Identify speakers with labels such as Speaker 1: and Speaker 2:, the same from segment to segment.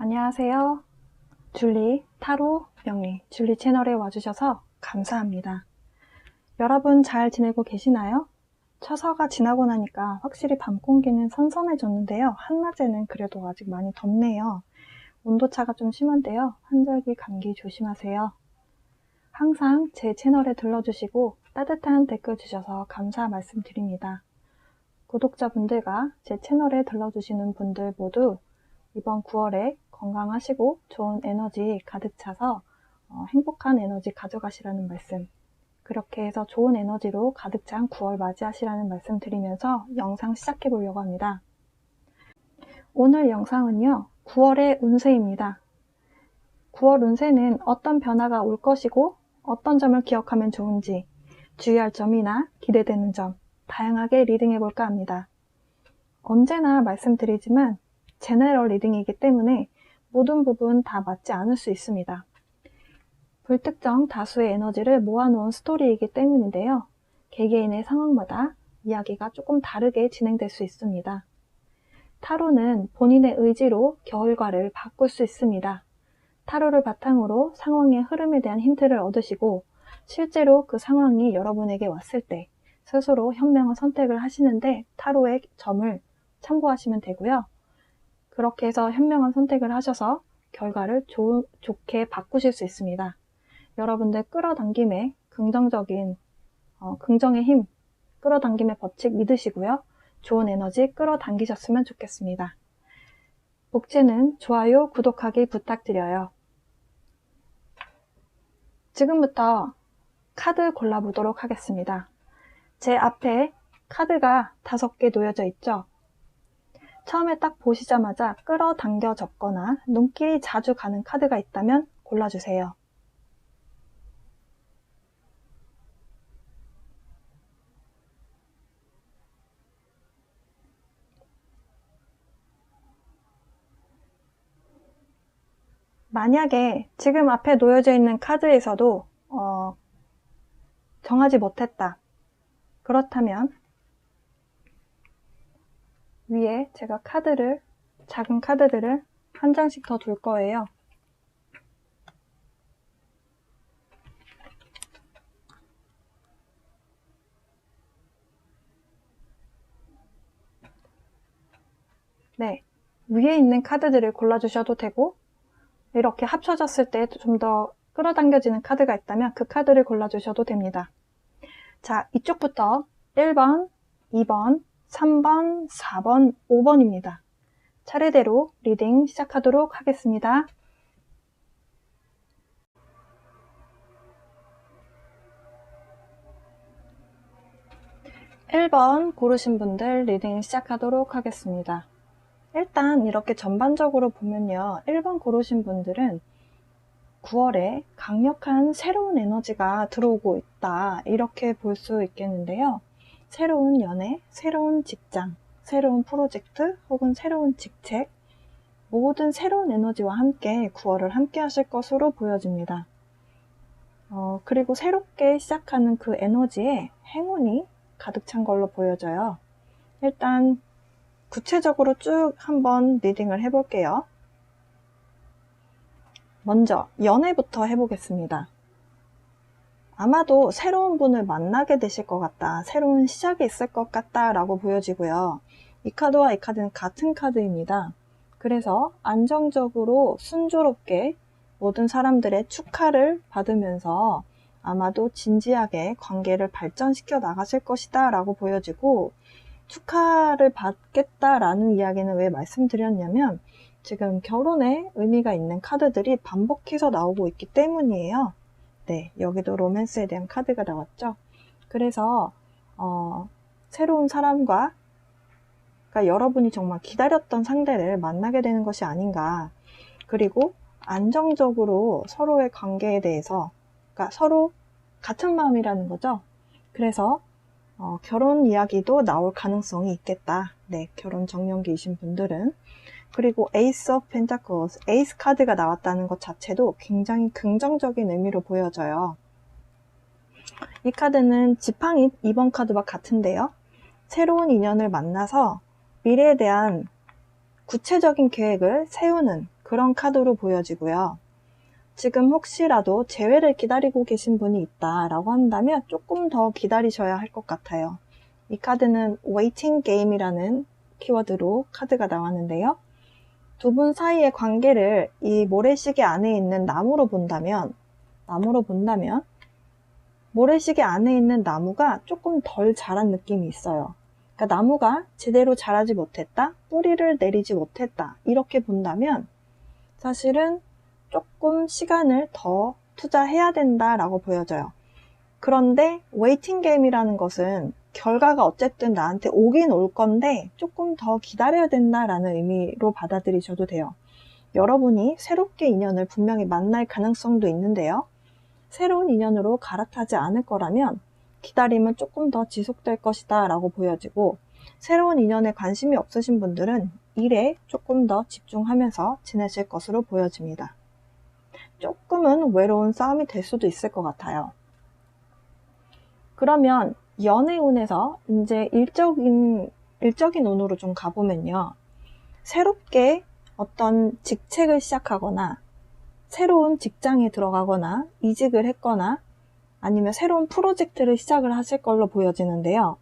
Speaker 1: 안녕하세요. 줄리 타로 명리 줄리 채널에 와주셔서 감사합니다. 여러분 잘 지내고 계시나요? 처서가 지나고 나니까 확실히 밤 공기는 선선해졌는데요. 한낮에는 그래도 아직 많이 덥네요. 온도차가 좀 심한데요. 환절기 감기 조심하세요. 항상 제 채널에 들러주시고 따뜻한 댓글 주셔서 감사 말씀드립니다. 구독자분들과 제 채널에 들러주시는 분들 모두 이번 9월에 건강하시고 좋은 에너지 가득 차서 행복한 에너지 가져가시라는 말씀, 그렇게 해서 좋은 에너지로 가득 찬 9월 맞이하시라는 말씀 드리면서 영상 시작해 보려고 합니다. 오늘 영상은요, 9월의 운세입니다. 9월 운세는 어떤 변화가 올 것이고 어떤 점을 기억하면 좋은지, 주의할 점이나 기대되는 점 다양하게 리딩해 볼까 합니다. 언제나 말씀드리지만 제너럴 리딩이기 때문에 모든 부분 다 맞지 않을 수 있습니다. 불특정 다수의 에너지를 모아놓은 스토리이기 때문인데요. 개개인의 상황마다 이야기가 조금 다르게 진행될 수 있습니다. 타로는 본인의 의지로 결과를 바꿀 수 있습니다. 타로를 바탕으로 상황의 흐름에 대한 힌트를 얻으시고 실제로 그 상황이 여러분에게 왔을 때 스스로 현명한 선택을 하시는데 타로의 점을 참고하시면 되고요. 그렇게 해서 현명한 선택을 하셔서 결과를 좋게 바꾸실 수 있습니다. 여러분들 끌어당김에 긍정적인 긍정의 힘, 끌어당김의 법칙 믿으시고요. 좋은 에너지 끌어당기셨으면 좋겠습니다. 목재는 좋아요, 구독하기 부탁드려요. 지금부터 카드 골라보도록 하겠습니다. 제 앞에 카드가 5개 놓여져 있죠. 처음에 딱 보시자마자 끌어당겨 적거나 눈길이 자주 가는 카드가 있다면 골라주세요. 만약에 지금 앞에 놓여져 있는 카드에서도 정하지 못했다. 그렇다면 위에 제가 작은 카드들을 한 장씩 더 둘 거예요. 네, 위에 있는 카드들을 골라주셔도 되고 이렇게 합쳐졌을 때 좀 더 끌어당겨지는 카드가 있다면 그 카드를 골라주셔도 됩니다. 자, 이쪽부터 1번, 2번, 3번, 4번, 5번입니다. 차례대로 리딩 시작하도록 하겠습니다. (1번) 고르신 분들 리딩 시작하도록 하겠습니다. 일단 이렇게 전반적으로 보면요. 1번 고르신 분들은 9월에 강력한 새로운 에너지가 들어오고 있다. 이렇게 볼 수 있겠는데요. 새로운 연애, 새로운 직장, 새로운 프로젝트 혹은 새로운 직책, 모든 새로운 에너지와 함께 9월을 함께 하실 것으로 보여집니다. 그리고 새롭게 시작하는 그 에너지에 행운이 가득 찬 걸로 보여져요. 일단 구체적으로 쭉 한번 리딩을 해볼게요. 먼저 연애부터 해보겠습니다. 아마도 새로운 분을 만나게 되실 것 같다, 새로운 시작이 있을 것 같다 라고 보여지고요. 이 카드와 이 카드는 같은 카드입니다. 그래서 안정적으로 순조롭게 모든 사람들의 축하를 받으면서 아마도 진지하게 관계를 발전시켜 나가실 것이다 라고 보여지고, 축하를 받겠다라는 이야기는 왜 말씀드렸냐면 지금 결혼에 의미가 있는 카드들이 반복해서 나오고 있기 때문이에요. 네, 여기도 로맨스에 대한 카드가 나왔죠. 그래서 새로운 사람과, 그러니까 여러분이 정말 기다렸던 상대를 만나게 되는 것이 아닌가. 그리고 안정적으로 서로의 관계에 대해서, 그러니까 서로 같은 마음이라는 거죠. 그래서 결혼 이야기도 나올 가능성이 있겠다. 네, 결혼 정년기이신 분들은. 그리고 에이스 오브 펜타클스, 에이스 카드가 나왔다는 것 자체도 굉장히 긍정적인 의미로 보여져요. 이 카드는 지팡이 2번 카드와 같은데요. 새로운 인연을 만나서 미래에 대한 구체적인 계획을 세우는 그런 카드로 보여지고요. 지금 혹시라도 재회를 기다리고 계신 분이 있다라고 한다면 조금 더 기다리셔야 할 것 같아요. 이 카드는 waiting game이라는 키워드로 카드가 나왔는데요. 두 분 사이의 관계를 이 모래시계 안에 있는 나무로 본다면 모래시계 안에 있는 나무가 조금 덜 자란 느낌이 있어요. 그러니까 나무가 제대로 자라지 못했다, 뿌리를 내리지 못했다 이렇게 본다면 사실은 조금 시간을 더 투자해야 된다라고 보여져요. 그런데 웨이팅 게임이라는 것은 결과가 어쨌든 나한테 오긴 올 건데 조금 더 기다려야 된다라는 의미로 받아들이셔도 돼요. 여러분이 새롭게 인연을 분명히 만날 가능성도 있는데요. 새로운 인연으로 갈아타지 않을 거라면 기다림은 조금 더 지속될 것이다 라고 보여지고, 새로운 인연에 관심이 없으신 분들은 일에 조금 더 집중하면서 지내실 것으로 보여집니다. 조금은 외로운 싸움이 될 수도 있을 것 같아요. 그러면 연애운에서 이제 일적인 운으로 좀 가보면요. 새롭게 어떤 직책을 시작하거나 새로운 직장에 들어가거나 이직을 했거나 아니면 새로운 프로젝트를 시작을 하실 걸로 보여지는데요.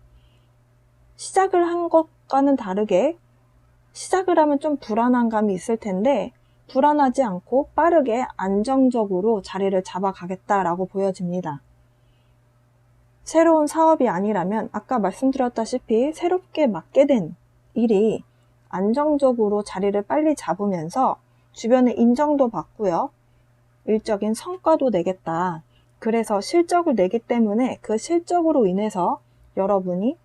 Speaker 1: 시작을 한 것과는 다르게 시작을 하면 좀 불안한 감이 있을 텐데 불안하지 않고 빠르게 안정적으로 자리를 잡아가겠다라고 보여집니다. 새로운 사업이 아니라면 아까 말씀드렸다시피 새롭게 맡게 된 일이 안정적으로 자리를 빨리 잡으면서 주변의 인정도 받고요. 일적인 성과도 내겠다. 그래서 실적을 내기 때문에 그 실적으로 인해서 여러분이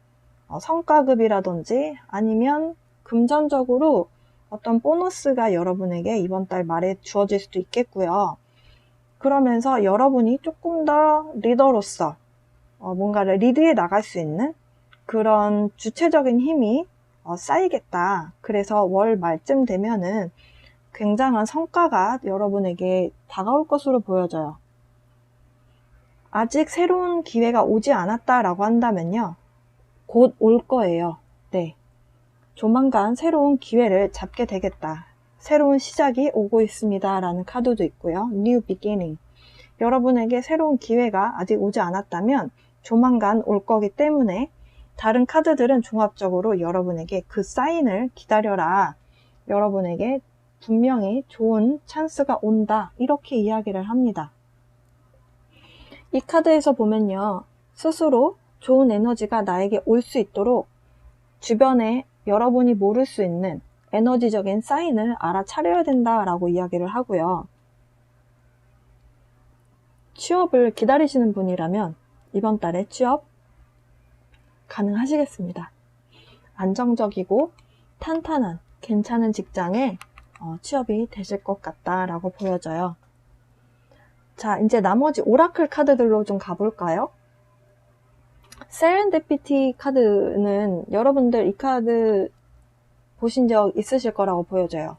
Speaker 1: 성과급이라든지 아니면 금전적으로 어떤 보너스가 여러분에게 이번 달 말에 주어질 수도 있겠고요. 그러면서 여러분이 조금 더 리더로서 뭔가를 리드해 나갈 수 있는 그런 주체적인 힘이 쌓이겠다. 그래서 월 말쯤 되면은 굉장한 성과가 여러분에게 다가올 것으로 보여져요. 아직 새로운 기회가 오지 않았다라고 한다면요. 곧 올 거예요. 네. 조만간 새로운 기회를 잡게 되겠다. 새로운 시작이 오고 있습니다. 라는 카드도 있고요. New beginning. 여러분에게 새로운 기회가 아직 오지 않았다면 조만간 올 거기 때문에 다른 카드들은 종합적으로 여러분에게 그 사인을 기다려라. 여러분에게 분명히 좋은 찬스가 온다. 이렇게 이야기를 합니다. 이 카드에서 보면요. 스스로 좋은 에너지가 나에게 올 수 있도록 주변에 여러분이 모를 수 있는 에너지적인 사인을 알아차려야 된다라고 이야기를 하고요. 취업을 기다리시는 분이라면 이번 달에 취업 가능하시겠습니다. 안정적이고 탄탄한 괜찮은 직장에 취업이 되실 것 같다라고 보여져요. 자, 이제 나머지 오라클 카드들로 좀 가볼까요? 세렌디피티 카드는 여러분들 이 카드 보신 적 있으실 거라고 보여져요.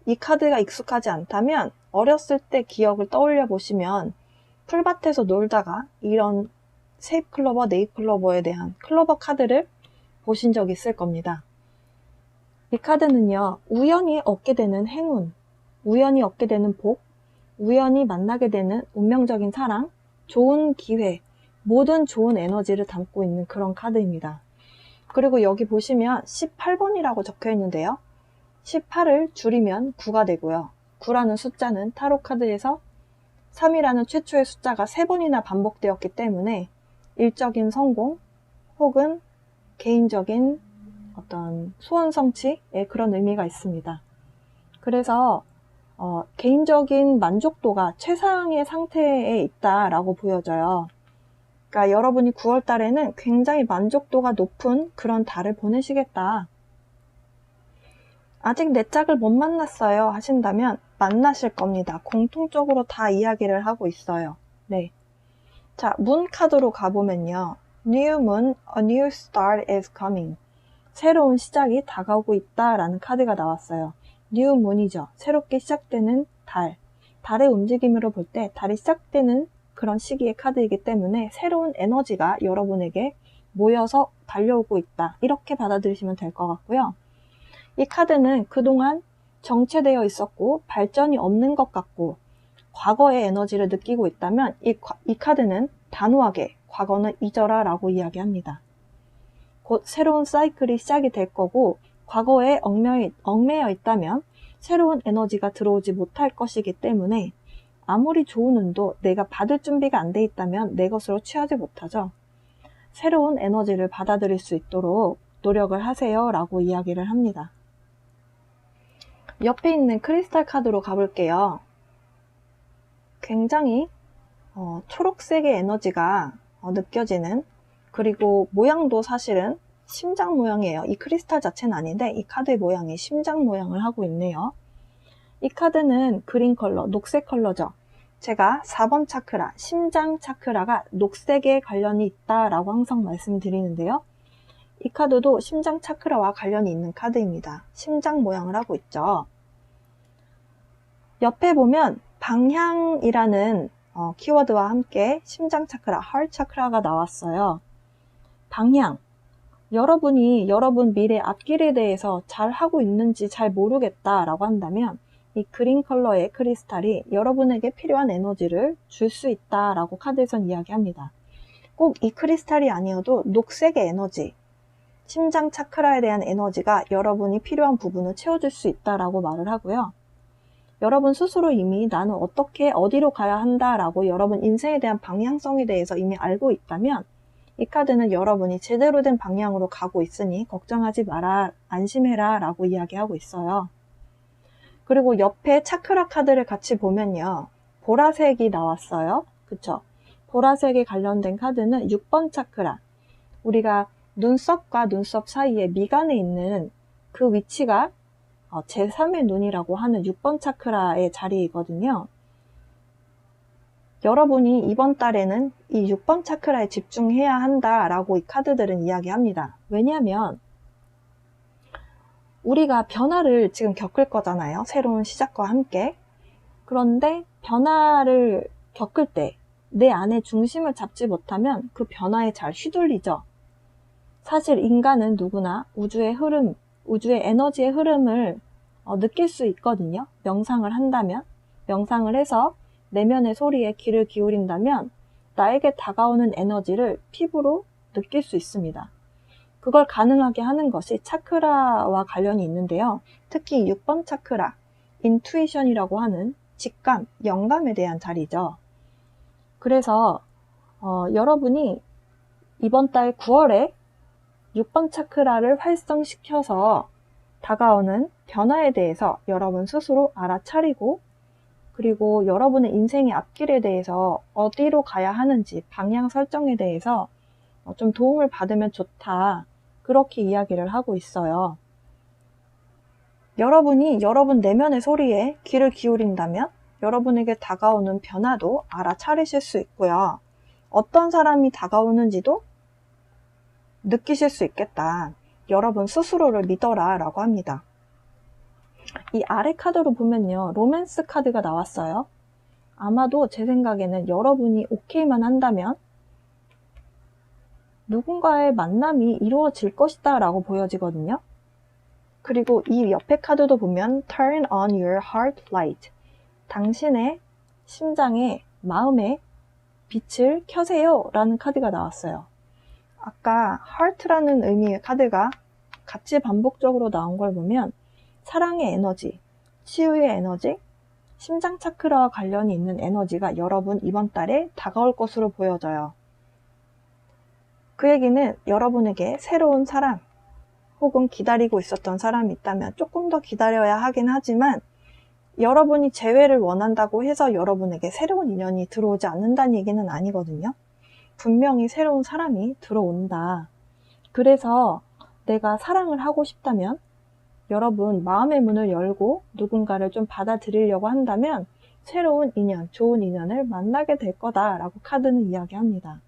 Speaker 1: 이 카드가 익숙하지 않다면 어렸을 때 기억을 떠올려 보시면 풀밭에서 놀다가 이런 세잎클로버, 네잎클로버에 대한 클로버 카드를 보신 적 있을 겁니다. 이 카드는요, 우연히 얻게 되는 행운, 우연히 얻게 되는 복, 우연히 만나게 되는 운명적인 사랑, 좋은 기회, 모든 좋은 에너지를 담고 있는 그런 카드입니다. 그리고 여기 보시면 18번이라고 적혀 있는데요. 18을 줄이면 9가 되고요. 9라는 숫자는 타로 카드에서 3이라는 최초의 숫자가 3번이나 반복되었기 때문에 일적인 성공 혹은 개인적인 어떤 소원 성취의 그런 의미가 있습니다. 그래서 개인적인 만족도가 최상의 상태에 있다라고 보여져요. 그러니까 여러분이 9월 달에는 굉장히 만족도가 높은 그런 달을 보내시겠다. 아직 내 짝을 못 만났어요 하신다면 만나실 겁니다. 공통적으로 다 이야기를 하고 있어요. 네. 자, 문 카드로 가보면요. New moon, a new start is coming. 새로운 시작이 다가오고 있다라는 카드가 나왔어요. New moon이죠. 새롭게 시작되는 달. 달의 움직임으로 볼 때 달이 시작되는 그런 시기의 카드이기 때문에 새로운 에너지가 여러분에게 모여서 달려오고 있다. 이렇게 받아들이시면 될 것 같고요. 이 카드는 그동안 정체되어 있었고 발전이 없는 것 같고 과거의 에너지를 느끼고 있다면 이 카드는 단호하게 과거는 잊어라 라고 이야기합니다. 곧 새로운 사이클이 시작이 될 거고 과거에 얽매여 있다면 새로운 에너지가 들어오지 못할 것이기 때문에 아무리 좋은 운도 내가 받을 준비가 안 돼 있다면 내 것으로 취하지 못하죠. 새로운 에너지를 받아들일 수 있도록 노력을 하세요 라고 이야기를 합니다. 옆에 있는 크리스탈 카드로 가볼게요. 굉장히 초록색의 에너지가 느껴지는, 그리고 모양도 사실은 심장 모양이에요. 이 크리스탈 자체는 아닌데 이 카드의 모양이 심장 모양을 하고 있네요. 이 카드는 그린 컬러, 녹색 컬러죠. 제가 4번 차크라, 심장 차크라가 녹색에 관련이 있다라고 항상 말씀드리는데요. 이 카드도 심장 차크라와 관련이 있는 카드입니다. 심장 모양을 하고 있죠. 옆에 보면 방향이라는 키워드와 함께 심장 차크라, 하트 차크라가 나왔어요. 방향. 여러분이 여러분 미래 앞길에 대해서 잘 하고 있는지 잘 모르겠다라고 한다면 이 그린 컬러의 크리스탈이 여러분에게 필요한 에너지를 줄 수 있다라고 카드에선 이야기합니다. 꼭 이 크리스탈이 아니어도 녹색의 에너지, 심장 차크라에 대한 에너지가 여러분이 필요한 부분을 채워줄 수 있다라고 말을 하고요. 여러분 스스로 이미 나는 어떻게 어디로 가야 한다라고 여러분 인생에 대한 방향성에 대해서 이미 알고 있다면 이 카드는 여러분이 제대로 된 방향으로 가고 있으니 걱정하지 마라, 안심해라 라고 이야기하고 있어요. 그리고 옆에 차크라 카드를 같이 보면요. 보라색이 나왔어요. 그쵸? 보라색에 관련된 카드는 6번 차크라. 우리가 눈썹과 눈썹 사이에 미간에 있는 그 위치가 제3의 눈이라고 하는 6번 차크라의 자리이거든요. 여러분이 이번 달에는 이 6번 차크라에 집중해야 한다라고 이 카드들은 이야기합니다. 왜냐하면 우리가 변화를 지금 겪을 거잖아요. 새로운 시작과 함께. 그런데 변화를 겪을 때 내 안에 중심을 잡지 못하면 그 변화에 잘 휘둘리죠. 사실 인간은 누구나 우주의 흐름, 우주의 에너지의 흐름을 느낄 수 있거든요. 명상을 한다면, 명상을 해서 내면의 소리에 귀를 기울인다면 나에게 다가오는 에너지를 피부로 느낄 수 있습니다. 그걸 가능하게 하는 것이 차크라와 관련이 있는데요. 특히 6번 차크라, 인투이션이라고 하는 직감, 영감에 대한 자리죠. 그래서 여러분이 이번 달 9월에 6번 차크라를 활성시켜서 다가오는 변화에 대해서 여러분 스스로 알아차리고, 그리고 여러분의 인생의 앞길에 대해서 어디로 가야 하는지 방향 설정에 대해서 좀 도움을 받으면 좋다, 그렇게 이야기를 하고 있어요. 여러분이 여러분 내면의 소리에 귀를 기울인다면 여러분에게 다가오는 변화도 알아차리실 수 있고요. 어떤 사람이 다가오는지도 느끼실 수 있겠다. 여러분 스스로를 믿어라 라고 합니다. 이 아래 카드로 보면요. 로맨스 카드가 나왔어요. 아마도 제 생각에는 여러분이 오케이만 한다면 누군가의 만남이 이루어질 것이다 라고 보여지거든요. 그리고 이 옆에 카드도 보면 Turn on your heart light. 당신의 심장에, 마음에 빛을 켜세요 라는 카드가 나왔어요. 아까 heart라는 의미의 카드가 같이 반복적으로 나온 걸 보면 사랑의 에너지, 치유의 에너지, 심장 차크라와 관련이 있는 에너지가 여러분 이번 달에 다가올 것으로 보여져요. 그 얘기는 여러분에게 새로운 사람 혹은 기다리고 있었던 사람이 있다면 조금 더 기다려야 하긴 하지만 여러분이 재회를 원한다고 해서 여러분에게 새로운 인연이 들어오지 않는다는 얘기는 아니거든요. 분명히 새로운 사람이 들어온다. 그래서 내가 사랑을 하고 싶다면 여러분 마음의 문을 열고 누군가를 좀 받아들이려고 한다면 새로운 인연, 좋은 인연을 만나게 될 거다라고 카드는 이야기합니다.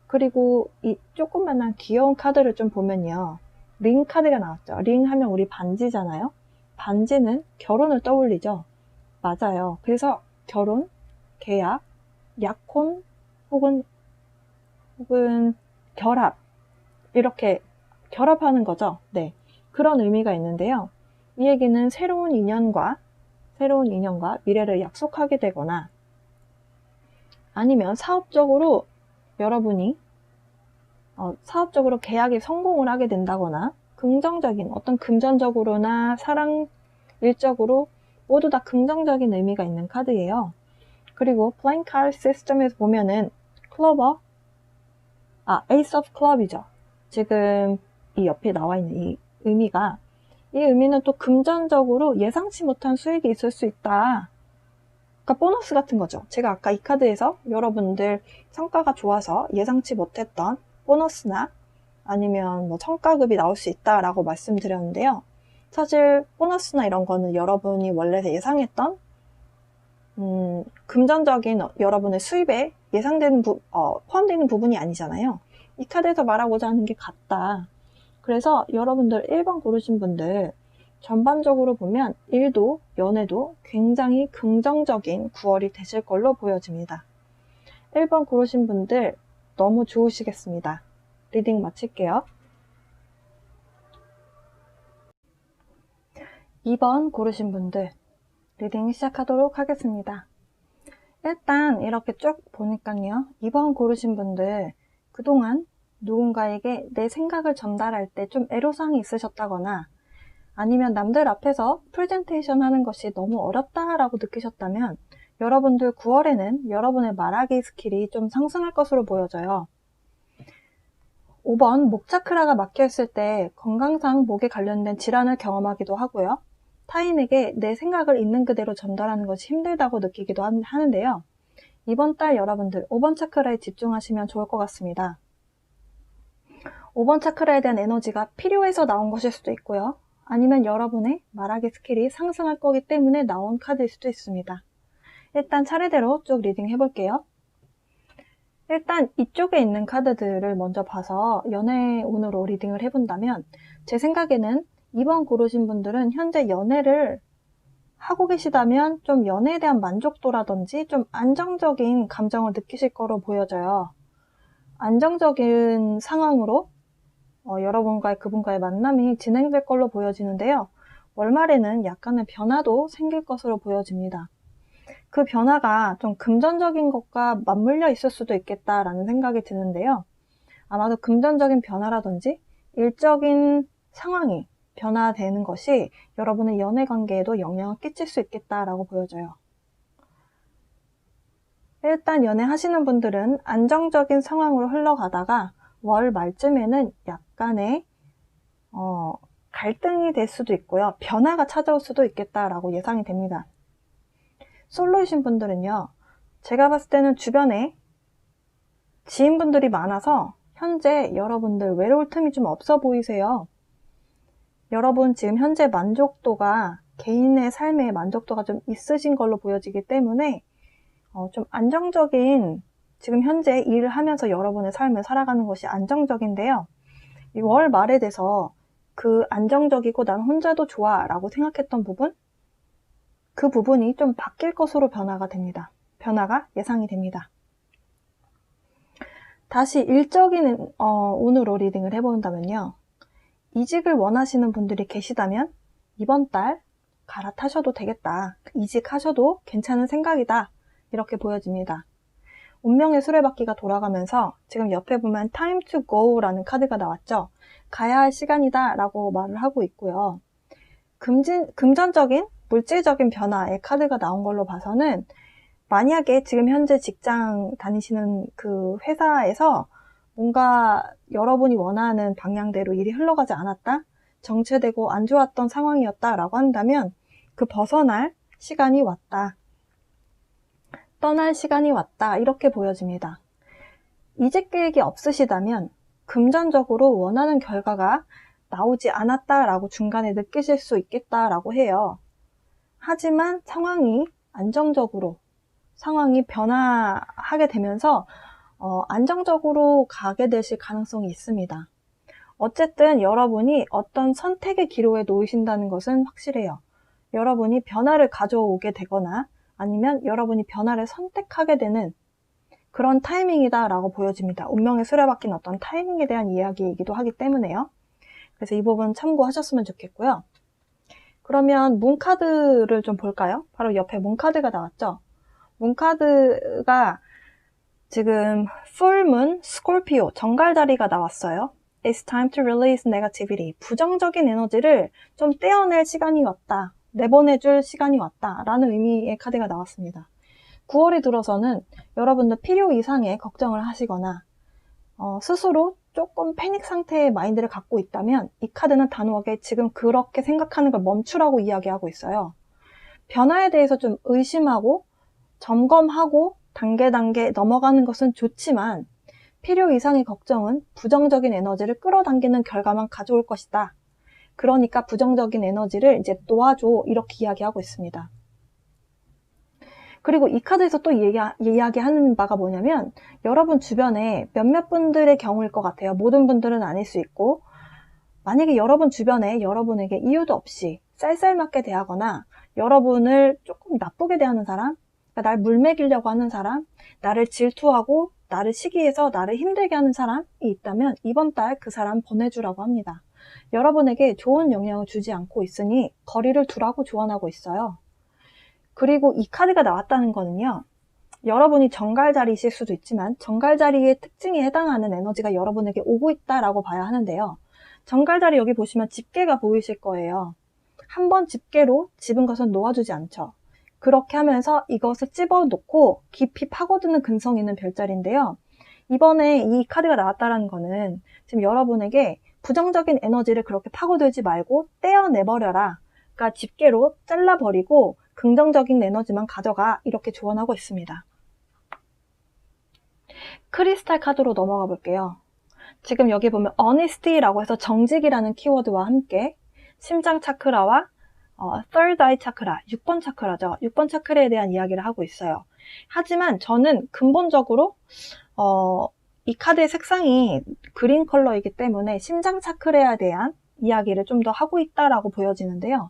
Speaker 1: 그리고 이 조그만한 귀여운 카드를 좀 보면요. 링 카드가 나왔죠. 링 하면 우리 반지잖아요. 반지는 결혼을 떠올리죠. 맞아요. 그래서 결혼, 계약, 약혼 혹은 결합, 이렇게 결합하는 거죠. 네, 그런 의미가 있는데요. 이 얘기는 새로운 인연과 미래를 약속하게 되거나 아니면 사업적으로 여러분이 사업적으로 계약에 성공을 하게 된다거나 긍정적인 어떤 금전적으로나 사랑, 일적으로 모두 다 긍정적인 의미가 있는 카드예요. 그리고 플레잉 카드 시스템에서 보면은 에이스 오브 클럽이죠. 지금 이 옆에 나와 있는 이 의미는 또 금전적으로 예상치 못한 수익이 있을 수 있다. 그러니까 보너스 같은 거죠. 제가 아까 이 카드에서 여러분들 성과가 좋아서 예상치 못했던 보너스나 아니면 뭐 성과급이 나올 수 있다라고 말씀드렸는데요. 사실 보너스나 이런 거는 여러분이 원래 예상했던 금전적인 여러분의 수입에 예상되는 포함되는 부분이 아니잖아요. 이 카드에서 말하고자 하는 게 같다. 그래서 여러분들 1번 고르신 분들 전반적으로 보면 일도 연애도 굉장히 긍정적인 9월이 되실 걸로 보여집니다. 1번 고르신 분들 너무 좋으시겠습니다. 리딩 마칠게요. 2번 고르신 분들 리딩 시작하도록 하겠습니다. 일단 이렇게 쭉 보니까요. 2번 고르신 분들 그동안 누군가에게 내 생각을 전달할 때 좀 애로사항이 있으셨다거나 아니면 남들 앞에서 프레젠테이션 하는 것이 너무 어렵다라고 느끼셨다면 여러분들 9월에는 여러분의 말하기 스킬이 좀 상승할 것으로 보여져요. 5번 목 차크라가 막혀있을 때 건강상 목에 관련된 질환을 경험하기도 하고요. 타인에게 내 생각을 있는 그대로 전달하는 것이 힘들다고 느끼기도 하는데요. 이번 달 여러분들 5번 차크라에 집중하시면 좋을 것 같습니다. 5번 차크라에 대한 에너지가 필요해서 나온 것일 수도 있고요. 아니면 여러분의 말하기 스킬이 상승할 거기 때문에 나온 카드일 수도 있습니다. 일단 차례대로 쭉 리딩 해볼게요. 일단 이쪽에 있는 카드들을 먼저 봐서 연애운으로 리딩을 해본다면 제 생각에는 2번 고르신 분들은 현재 연애를 하고 계시다면 좀 연애에 대한 만족도라든지 좀 안정적인 감정을 느끼실 거로 보여져요. 안정적인 상황으로 여러분과의 그분과의 만남이 진행될 걸로 보여지는데요. 월말에는 약간의 변화도 생길 것으로 보여집니다. 그 변화가 좀 금전적인 것과 맞물려 있을 수도 있겠다라는 생각이 드는데요. 아마도 금전적인 변화라든지 일적인 상황이 변화되는 것이 여러분의 연애 관계에도 영향을 끼칠 수 있겠다라고 보여져요. 일단 연애하시는 분들은 안정적인 상황으로 흘러가다가 월 말쯤에는 약간의 갈등이 될 수도 있고요. 변화가 찾아올 수도 있겠다라고 예상이 됩니다. 솔로이신 분들은요. 제가 봤을 때는 주변에 지인분들이 많아서 현재 여러분들 외로울 틈이 좀 없어 보이세요. 여러분 지금 현재 만족도가 개인의 삶의 만족도가 좀 있으신 걸로 보여지기 때문에 좀 안정적인 지금 현재 일을 하면서 여러분의 삶을 살아가는 것이 안정적인데요. 이 월 말에 돼서 그 안정적이고 난 혼자도 좋아 라고 생각했던 부분 그 부분이 좀 바뀔 것으로 변화가 예상이 됩니다. 다시 일적인 운으로 리딩을 해본다면요. 이직을 원하시는 분들이 계시다면 이번 달 갈아타셔도 되겠다. 이직하셔도 괜찮은 생각이다. 이렇게 보여집니다. 운명의 수레바퀴가 돌아가면서 지금 옆에 보면 Time to Go라는 카드가 나왔죠. 가야 할 시간이다 라고 말을 하고 있고요. 금전적인 물질적인 변화의 카드가 나온 걸로 봐서는 만약에 지금 현재 직장 다니시는 그 회사에서 뭔가 여러분이 원하는 방향대로 일이 흘러가지 않았다? 정체되고 안 좋았던 상황이었다 라고 한다면 그 벗어날 시간이 왔다. 떠날 시간이 왔다. 이렇게 보여집니다. 이직 계획이 없으시다면 금전적으로 원하는 결과가 나오지 않았다라고 중간에 느끼실 수 있겠다라고 해요. 하지만 상황이 안정적으로 상황이 변화하게 되면서 안정적으로 가게 되실 가능성이 있습니다. 어쨌든 여러분이 어떤 선택의 기로에 놓이신다는 것은 확실해요. 여러분이 변화를 가져오게 되거나 아니면 여러분이 변화를 선택하게 되는 그런 타이밍이다 라고 보여집니다. 운명의 수레바퀴는 어떤 타이밍에 대한 이야기이기도 하기 때문에요. 그래서 이 부분 참고하셨으면 좋겠고요. 그러면 문카드를 좀 볼까요? 바로 옆에 문카드가 나왔죠? 문카드가 지금 Full Moon, Scorpio, 정갈자리가 나왔어요. It's time to release negativity. 부정적인 에너지를 좀 떼어낼 시간이 왔다. 내보내줄 시간이 왔다. 라는 의미의 카드가 나왔습니다. 9월이 들어서는 여러분들 필요 이상의 걱정을 하시거나 스스로 조금 패닉 상태의 마인드를 갖고 있다면 이 카드는 단호하게 지금 그렇게 생각하는 걸 멈추라고 이야기하고 있어요. 변화에 대해서 좀 의심하고 점검하고 단계 넘어가는 것은 좋지만 필요 이상의 걱정은 부정적인 에너지를 끌어당기는 결과만 가져올 것이다. 그러니까 부정적인 에너지를 이제 놓아줘 이렇게 이야기하고 있습니다. 그리고 이 카드에서 또 이야기하는 바가 뭐냐면 여러분 주변에 몇몇 분들의 경우일 것 같아요. 모든 분들은 아닐 수 있고 만약에 여러분 주변에 여러분에게 이유도 없이 쌀쌀맞게 대하거나 여러분을 조금 나쁘게 대하는 사람, 그러니까 날 물매기려고 하는 사람, 나를 질투하고 나를 시기해서 나를 힘들게 하는 사람이 있다면 이번 달 그 사람 보내주라고 합니다. 여러분에게 좋은 영향을 주지 않고 있으니 거리를 두라고 조언하고 있어요. 그리고 이 카드가 나왔다는 거는요. 여러분이 정갈자리이실 수도 있지만 정갈자리의 특징에 해당하는 에너지가 여러분에게 오고 있다라고 봐야 하는데요. 정갈자리 여기 보시면 집게가 보이실 거예요. 한 번 집게로 집은 것은 놓아주지 않죠. 그렇게 하면서 이것을 집어놓고 깊이 파고드는 근성이 있는 별자리인데요. 이번에 이 카드가 나왔다는 거는 지금 여러분에게 부정적인 에너지를 그렇게 파고들지 말고 떼어내버려라. 그러니까 집게로 잘라버리고 긍정적인 에너지만 가져가 이렇게 조언하고 있습니다. 크리스탈 카드로 넘어가 볼게요. 지금 여기 보면 honesty라고 해서 정직이라는 키워드와 함께 심장 차크라와 third eye 차크라, 6번 차크라죠. 6번 차크라에 대한 이야기를 하고 있어요. 하지만 저는 근본적으로 이 카드의 색상이 그린 컬러이기 때문에 심장 차크라에 대한 이야기를 좀 더 하고 있다라고 보여지는데요.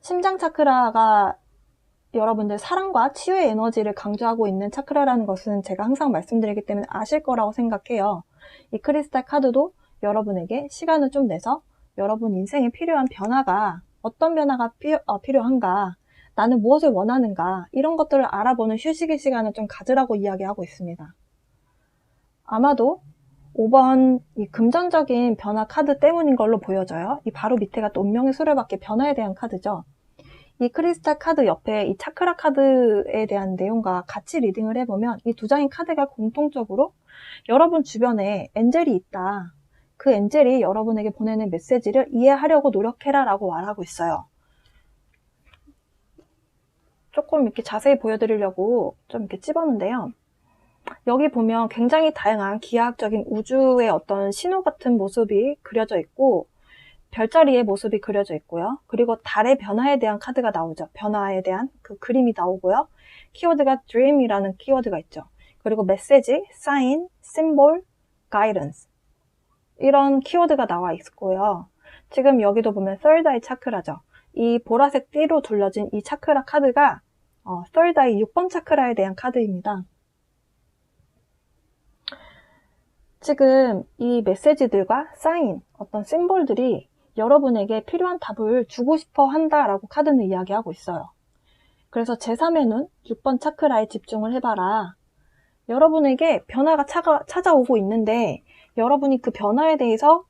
Speaker 1: 심장 차크라가 여러분들 사랑과 치유의 에너지를 강조하고 있는 차크라라는 것은 제가 항상 말씀드리기 때문에 아실 거라고 생각해요. 이 크리스탈 카드도 여러분에게 시간을 좀 내서 여러분 인생에 필요한 변화가 어떤 변화가 필요한가, 나는 무엇을 원하는가 이런 것들을 알아보는 휴식의 시간을 좀 가지라고 이야기하고 있습니다. 아마도 5번 이 금전적인 변화 카드 때문인 걸로 보여져요. 이 바로 밑에가 또 운명의 수레바퀴 변화에 대한 카드죠. 이 크리스탈 카드 옆에 이 차크라 카드에 대한 내용과 같이 리딩을 해보면 이 두 장의 카드가 공통적으로 여러분 주변에 엔젤이 있다. 그 엔젤이 여러분에게 보내는 메시지를 이해하려고 노력해라 라고 말하고 있어요. 조금 이렇게 자세히 보여드리려고 좀 이렇게 찝었는데요. 여기 보면 굉장히 다양한 기하학적인 우주의 어떤 신호 같은 모습이 그려져 있고 별자리의 모습이 그려져 있고요. 그리고 달의 변화에 대한 카드가 나오죠. 변화에 대한 그 그림이 나오고요. 키워드가 dream이라는 키워드가 있죠. 그리고 메시지, 사인, 심볼, 가이던스 이런 키워드가 나와 있고요. 지금 여기도 보면 third eye 차크라죠. 이 보라색 띠로 둘러진 이 차크라 카드가 third eye 6번 차크라에 대한 카드입니다. 지금 이 메시지들과 사인, 어떤 심볼들이 여러분에게 필요한 답을 주고 싶어 한다라고 카드는 이야기하고 있어요. 그래서 제3의 눈, 6번 차크라에 집중을 해봐라. 여러분에게 변화가 찾아오고 있는데 여러분이 그 변화에 대해서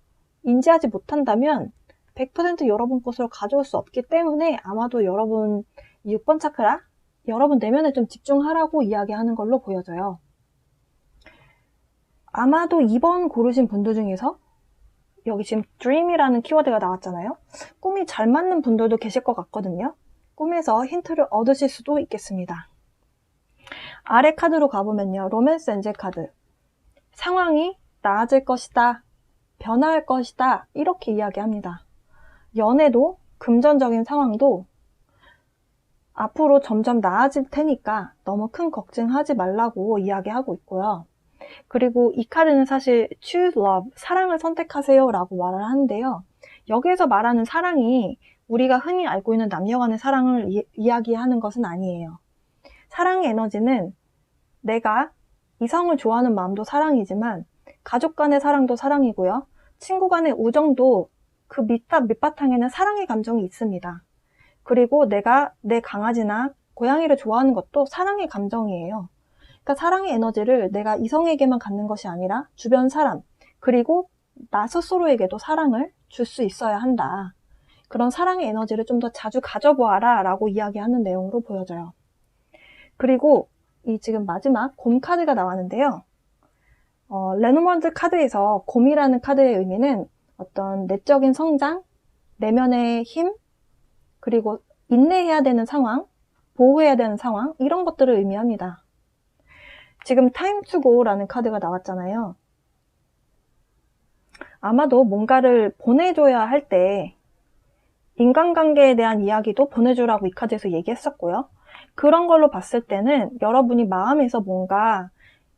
Speaker 1: 인지하지 못한다면 100% 여러분 것으로 가져올 수 없기 때문에 아마도 여러분 6번 차크라, 여러분 내면에 좀 집중하라고 이야기하는 걸로 보여져요. 아마도 2번 고르신 분들 중에서 여기 지금 dream이라는 키워드가 나왔잖아요. 꿈이 잘 맞는 분들도 계실 것 같거든요. 꿈에서 힌트를 얻으실 수도 있겠습니다. 아래 카드로 가보면요. 로맨스 엔젤 카드. 상황이 나아질 것이다. 변화할 것이다. 이렇게 이야기합니다. 연애도 금전적인 상황도 앞으로 점점 나아질 테니까 너무 큰 걱정하지 말라고 이야기하고 있고요. 그리고 이 카드는 사실 choose love, 사랑을 선택하세요 라고 말을 하는데요. 여기에서 말하는 사랑이 우리가 흔히 알고 있는 남녀 간의 사랑을 이야기하는 것은 아니에요. 사랑의 에너지는 내가 이성을 좋아하는 마음도 사랑이지만 가족 간의 사랑도 사랑이고요. 친구 간의 우정도 그 밑바탕에는 사랑의 감정이 있습니다. 그리고 내가 내 강아지나 고양이를 좋아하는 것도 사랑의 감정이에요. 그러니까 사랑의 에너지를 내가 이성에게만 갖는 것이 아니라 주변 사람, 그리고 나 스스로에게도 사랑을 줄 수 있어야 한다. 그런 사랑의 에너지를 좀 더 자주 가져보아라 라고 이야기하는 내용으로 보여져요. 그리고 이 지금 마지막 곰 카드가 나왔는데요. 레노먼드 카드에서 곰이라는 카드의 의미는 어떤 내적인 성장, 내면의 힘, 그리고 인내해야 되는 상황, 보호해야 되는 상황, 이런 것들을 의미합니다. 지금 타임 투 고라는 카드가 나왔잖아요. 아마도 뭔가를 보내줘야 할 때 인간관계에 대한 이야기도 보내주라고 이 카드에서 얘기했었고요. 그런 걸로 봤을 때는 여러분이 마음에서 뭔가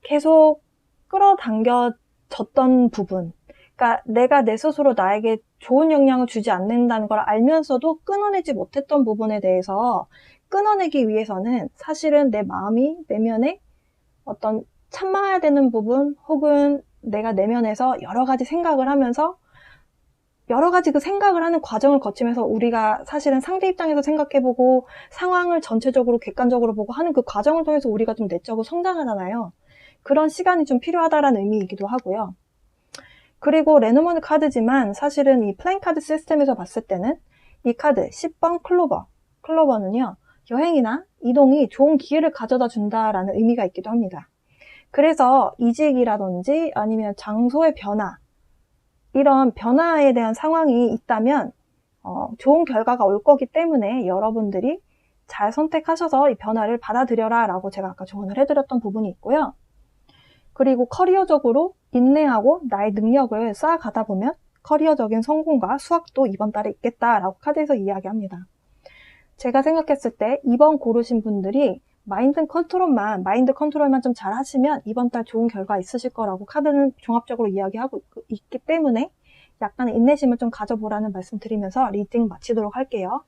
Speaker 1: 계속 끌어당겨졌던 부분, 그러니까 내가 내 스스로 나에게 좋은 영향을 주지 않는다는 걸 알면서도 끊어내지 못했던 부분에 대해서 끊어내기 위해서는 사실은 내 마음이 내면에 어떤 참아야 되는 부분, 혹은 내가 내면에서 여러 가지 생각을 하면서 여러 가지 그 생각을 하는 과정을 거치면서 우리가 사실은 상대 입장에서 생각해보고 상황을 전체적으로 객관적으로 보고 하는 그 과정을 통해서 우리가 좀 내적으로 성장하잖아요. 그런 시간이 좀 필요하다라는 의미이기도 하고요. 그리고 레노먼드 카드지만 사실은 이 플레잉 카드 시스템에서 봤을 때는 이 카드 10번 클로버는요, 여행이나 이동이 좋은 기회를 가져다 준다라는 의미가 있기도 합니다. 그래서 이직이라든지 아니면 장소의 변화, 이런 변화에 대한 상황이 있다면 좋은 결과가 올 거기 때문에 여러분들이 잘 선택하셔서 이 변화를 받아들여라 라고 제가 아까 조언을 해드렸던 부분이 있고요. 그리고 커리어적으로 인내하고 나의 능력을 쌓아가다 보면 커리어적인 성공과 수확도 이번 달에 있겠다라고 카드에서 이야기합니다. 제가 생각했을 때 이번 고르신 분들이 마인드 컨트롤만 좀 잘 하시면 이번 달 좋은 결과 있으실 거라고 카드는 종합적으로 이야기하고 있기 때문에 약간의 인내심을 좀 가져보라는 말씀 드리면서 리딩 마치도록 할게요.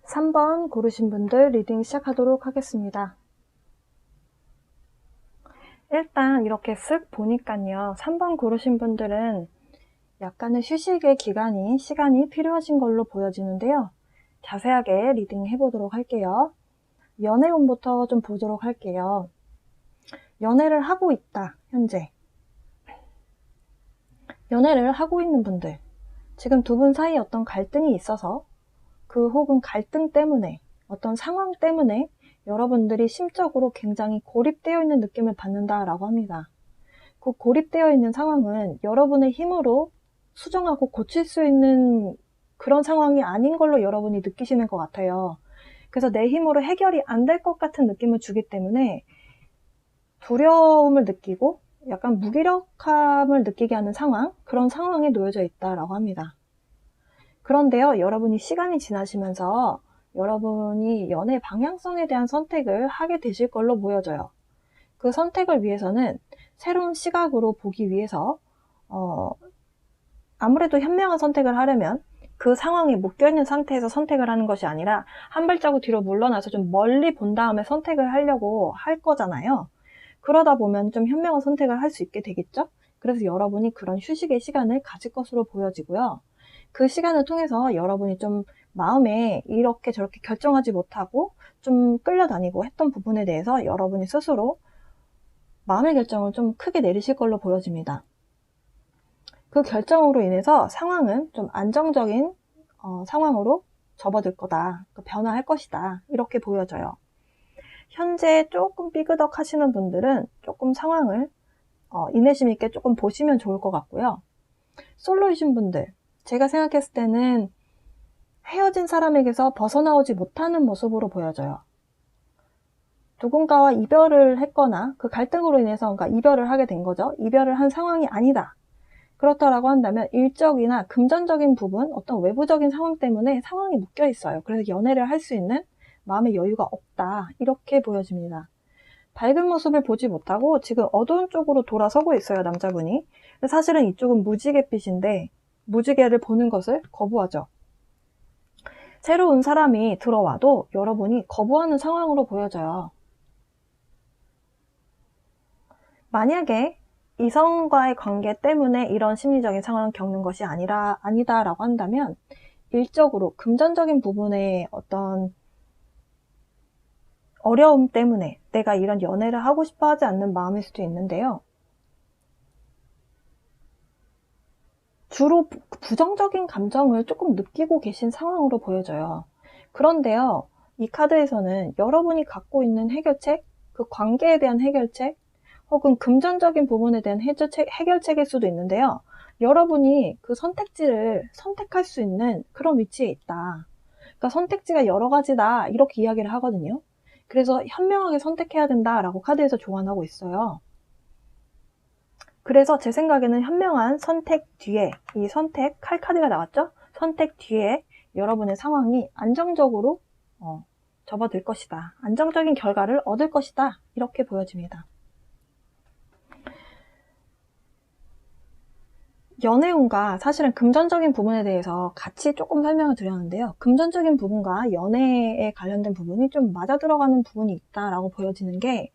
Speaker 1: (3번) 고르신 분들 리딩 시작하도록 하겠습니다. 일단 이렇게 쓱 보니까요, 3번 고르신 분들은 약간의 휴식의 시간이 필요하신 걸로 보여지는데요. 자세하게 리딩 해보도록 할게요. 연애운부터 좀 보도록 할게요. 연애를 하고 있다, 현재. 연애를 하고 있는 분들, 지금 두 분 사이에 어떤 갈등이 있어서 혹은 갈등 때문에, 어떤 상황 때문에 여러분들이 심적으로 굉장히 고립되어 있는 느낌을 받는다라고 합니다. 그 고립되어 있는 상황은 여러분의 힘으로 수정하고 고칠 수 있는 그런 상황이 아닌 걸로 여러분이 느끼시는 것 같아요. 그래서 내 힘으로 해결이 안 될 것 같은 느낌을 주기 때문에 두려움을 느끼고 약간 무기력함을 느끼게 하는 그런 상황에 놓여져 있다라고 합니다. 그런데요, 여러분이 시간이 지나시면서 여러분이 연애 방향성에 대한 선택을 하게 되실 걸로 보여져요. 그 선택을 위해서는 새로운 시각으로 보기 위해서 아무래도 현명한 선택을 하려면 그 상황에 묶여있는 상태에서 선택을 하는 것이 아니라 한 발자국 뒤로 물러나서 좀 멀리 본 다음에 선택을 하려고 할 거잖아요. 그러다 보면 좀 현명한 선택을 할 수 있게 되겠죠? 그래서 여러분이 그런 휴식의 시간을 가질 것으로 보여지고요. 그 시간을 통해서 여러분이 좀 마음에 이렇게 저렇게 결정하지 못하고 좀 끌려다니고 했던 부분에 대해서 여러분이 스스로 마음의 결정을 좀 크게 내리실 걸로 보여집니다. 그 결정으로 인해서 상황은 좀 안정적인 상황으로 접어들 거다, 변화할 것이다, 이렇게 보여져요. 현재 조금 삐그덕 하시는 분들은 조금 상황을 인내심 있게 조금 보시면 좋을 것 같고요. 솔로이신 분들, 제가 생각했을 때는 헤어진 사람에게서 벗어나오지 못하는 모습으로 보여져요. 누군가와 이별을 했거나 그 갈등으로 인해서 이별을 하게 된 거죠. 이별을 한 상황이 아니다. 그렇다라고 한다면 일적이나 금전적인 부분, 어떤 외부적인 상황 때문에 상황이 묶여 있어요. 그래서 연애를 할 수 있는 마음의 여유가 없다, 이렇게 보여집니다. 밝은 모습을 보지 못하고 지금 어두운 쪽으로 돌아서고 있어요, 남자분이. 사실은 이쪽은 무지갯빛인데 무지개를 보는 것을 거부하죠. 새로운 사람이 들어와도 여러분이 거부하는 상황으로 보여져요. 만약에 이성과의 관계 때문에 이런 심리적인 상황을 겪는 것이 아니다라고 한다면 일적으로 금전적인 부분의 어떤 어려움 때문에 내가 이런 연애를 하고 싶어 하지 않는 마음일 수도 있는데요. 주로 부정적인 감정을 조금 느끼고 계신 상황으로 보여져요. 그런데요, 이 카드에서는 여러분이 갖고 있는 해결책, 그 관계에 대한 해결책, 혹은 금전적인 부분에 대한 해결책일 수도 있는데요. 여러분이 그 선택지를 선택할 수 있는 그런 위치에 있다. 그러니까 선택지가 여러 가지다, 이렇게 이야기를 하거든요. 그래서 현명하게 선택해야 된다라고 카드에서 조언하고 있어요. 그래서 제 생각에는 현명한 선택 뒤에, 이 선택할 카드가 나왔죠? 선택 뒤에 여러분의 상황이 안정적으로 접어들 것이다. 안정적인 결과를 얻을 것이다. 이렇게 보여집니다. 연애운과 사실은 금전적인 부분에 대해서 같이 조금 설명을 드렸는데요. 금전적인 부분과 연애에 관련된 부분이 좀 맞아 들어가는 부분이 있다라고 보여지는 게,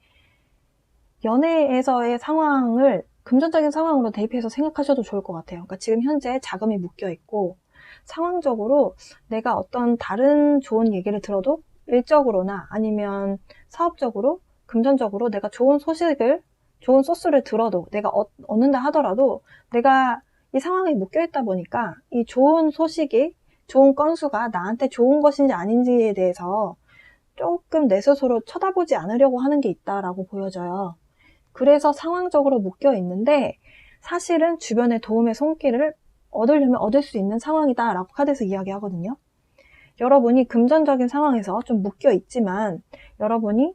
Speaker 1: 연애에서의 상황을 금전적인 상황으로 대입해서 생각하셔도 좋을 것 같아요. 그러니까 지금 현재 자금이 묶여 있고 상황적으로 내가 어떤 다른 좋은 얘기를 들어도 일적으로나 아니면 사업적으로, 금전적으로 내가 좋은 소식을, 좋은 소스를 들어도, 내가 얻는다 하더라도 내가 이 상황에 묶여 있다 보니까 이 좋은 소식이, 좋은 건수가 나한테 좋은 것인지 아닌지에 대해서 조금 내 스스로 쳐다보지 않으려고 하는 게 있다라고 보여져요. 그래서 상황적으로 묶여 있는데 사실은 주변의 도움의 손길을 얻으려면 얻을 수 있는 상황이다 라고 카드에서 이야기하거든요. 여러분이 금전적인 상황에서 좀 묶여 있지만 여러분이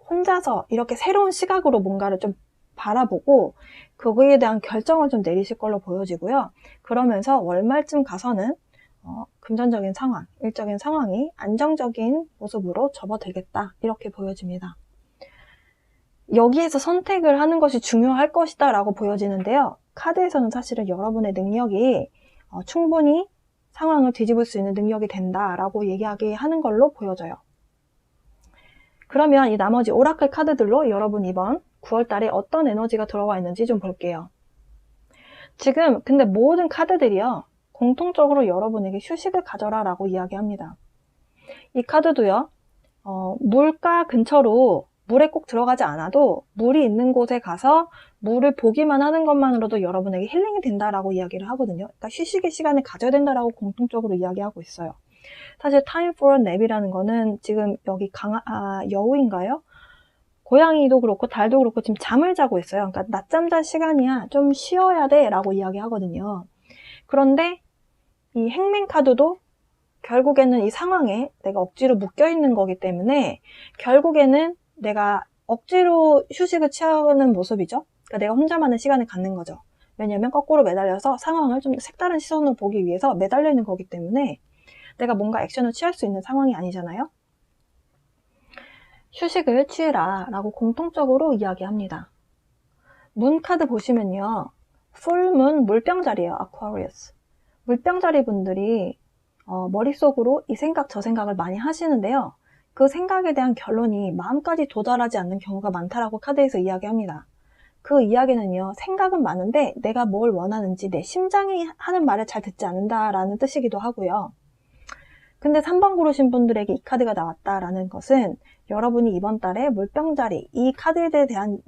Speaker 1: 혼자서 이렇게 새로운 시각으로 뭔가를 좀 바라보고 그거에 대한 결정을 좀 내리실 걸로 보여지고요. 그러면서 월말쯤 가서는 금전적인 상황, 일적인 상황이 안정적인 모습으로 접어들겠다, 이렇게 보여집니다. 여기에서 선택을 하는 것이 중요할 것이다 라고 보여지는데요. 카드에서는 사실은 여러분의 능력이 충분히 상황을 뒤집을 수 있는 능력이 된다라고 얘기하는 걸로 보여져요. 그러면 이 나머지 오라클 카드들로 여러분 이번 9월달에 어떤 에너지가 들어와 있는지 좀 볼게요. 지금 근데 모든 카드들이요, 공통적으로 여러분에게 휴식을 가져라 라고 이야기합니다. 이 카드도요, 물가 근처로 물에 꼭 들어가지 않아도 물이 있는 곳에 가서 물을 보기만 하는 것만으로도 여러분에게 힐링이 된다라고 이야기를 하거든요. 그러니까 휴식의 시간을 가져야 된다라고 공통적으로 이야기하고 있어요. 사실 time for a nap이라는 거는 지금 여기 여우인가요? 고양이도 그렇고 달도 그렇고 지금 잠을 자고 있어요. 그러니까 낮잠 잘 시간이야, 좀 쉬어야 돼 라고 이야기하거든요. 그런데 이 행맨 카드도 결국에는 이 상황에 내가 억지로 묶여 있는 거기 때문에 결국에는 내가 억지로 휴식을 취하는 모습이죠. 그러니까 내가 혼자만의 시간을 갖는 거죠. 왜냐하면 거꾸로 매달려서 상황을 좀 색다른 시선으로 보기 위해서 매달려 있는 거기 때문에 내가 뭔가 액션을 취할 수 있는 상황이 아니잖아요. 휴식을 취해라 라고 공통적으로 이야기합니다. 문 카드 보시면요, 풀문 물병자리예요. 아쿠아리우스. 물병자리 분들이 머릿속으로 이 생각 저 생각을 많이 하시는데요. 그 생각에 대한 결론이 마음까지 도달하지 않는 경우가 많다라고 카드에서 이야기합니다. 그 이야기는요, 생각은 많은데 내가 뭘 원하는지 내 심장이 하는 말을 잘 듣지 않는다라는 뜻이기도 하고요. 근데 3번 고르신 분들에게 이 카드가 나왔다라는 것은 여러분이 이번 달에 물병자리, 이 카드에 대한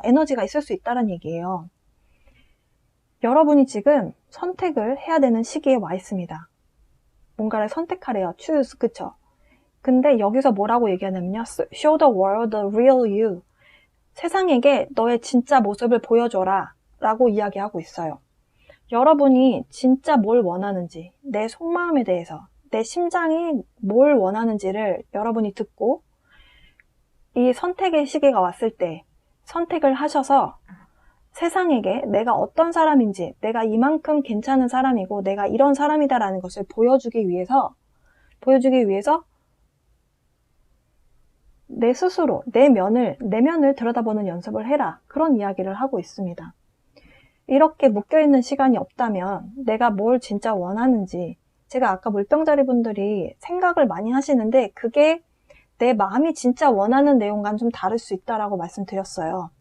Speaker 1: 에너지가 있을 수 있다는 얘기예요. 여러분이 지금 선택을 해야 되는 시기에 와 있습니다. 뭔가를 선택하래요. choose, 그쵸? 근데 여기서 뭐라고 얘기하냐면요, show the world the real you. 세상에게 너의 진짜 모습을 보여줘라 라고 이야기하고 있어요. 여러분이 진짜 뭘 원하는지, 내 속마음에 대해서, 내 심장이 뭘 원하는지를 여러분이 듣고 이 선택의 시기가 왔을 때 선택을 하셔서 세상에게 내가 어떤 사람인지, 내가 이만큼 괜찮은 사람이고 내가 이런 사람이다라는 것을 보여주기 위해서 내 스스로 내면을 들여다보는 연습을 해라, 그런 이야기를 하고 있습니다. 이렇게 묶여있는 시간이 없다면 내가 뭘 진짜 원하는지, 제가 아까 물병자리 분들이 생각을 많이 하시는데 그게 내 마음이 진짜 원하는 내용과는 좀 다를 수 있다라고 말씀드렸어요.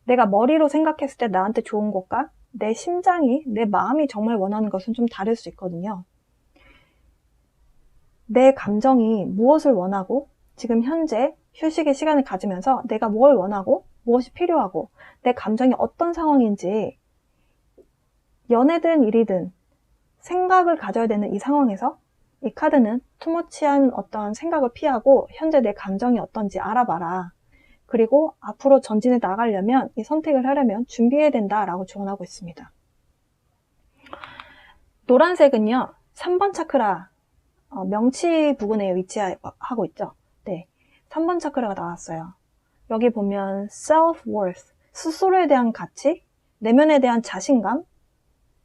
Speaker 1: 내가 머리로 생각했을 때 나한테 좋은 것과 내 심장이, 내 마음이 정말 원하는 것은 좀 다를 수 있거든요. 내 감정이 무엇을 원하고 지금 현재 휴식의 시간을 가지면서 내가 뭘 원하고 무엇이 필요하고 내 감정이 어떤 상황인지 연애든 일이든 생각을 가져야 되는 이 상황에서 이 카드는 투머치한 어떤 생각을 피하고 현재 내 감정이 어떤지 알아봐라. 그리고 앞으로 전진해 나가려면 이 선택을 하려면 준비해야 된다라고 조언하고 있습니다. 노란색은요. 3번 차크라 명치 부근에 위치하고 있죠. 네, 3번 차크라가 나왔어요. 여기 보면 self-worth, 스스로에 대한 가치, 내면에 대한 자신감,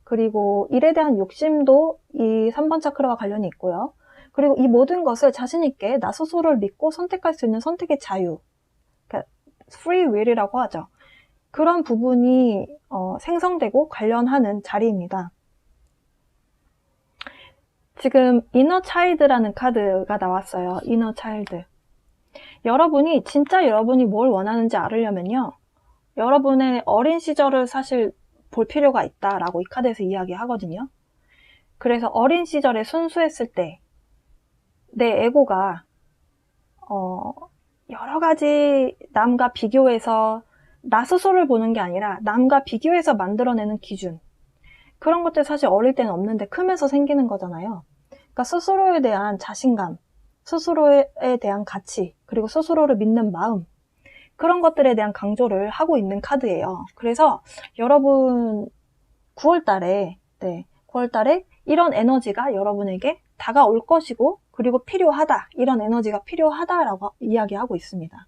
Speaker 1: 그리고 일에 대한 욕심도 이 3번 차크라와 관련이 있고요. 그리고 이 모든 것을 자신 있게 나 스스로를 믿고 선택할 수 있는 선택의 자유, 그러니까 free will이라고 하죠. 그런 부분이 생성되고 관련하는 자리입니다. 지금 이너 차일드라는 카드가 나왔어요. 이너 차일드. 여러분이 진짜 여러분이 뭘 원하는지 알으려면요. 여러분의 어린 시절을 사실 볼 필요가 있다라고 이 카드에서 이야기하거든요. 그래서 어린 시절에 순수했을 때 내 에고가 여러 가지 남과 비교해서 나 스스로를 보는 게 아니라 남과 비교해서 만들어내는 기준, 그런 것들 사실 어릴 때는 없는데 크면서 생기는 거잖아요. 그러니까 스스로에 대한 자신감, 스스로에 대한 가치, 그리고 스스로를 믿는 마음, 그런 것들에 대한 강조를 하고 있는 카드예요. 그래서 여러분 9월달에 9월달에 이런 에너지가 여러분에게 다가올 것이고 그리고 필요하다, 이런 에너지가 필요하다라고 이야기하고 있습니다.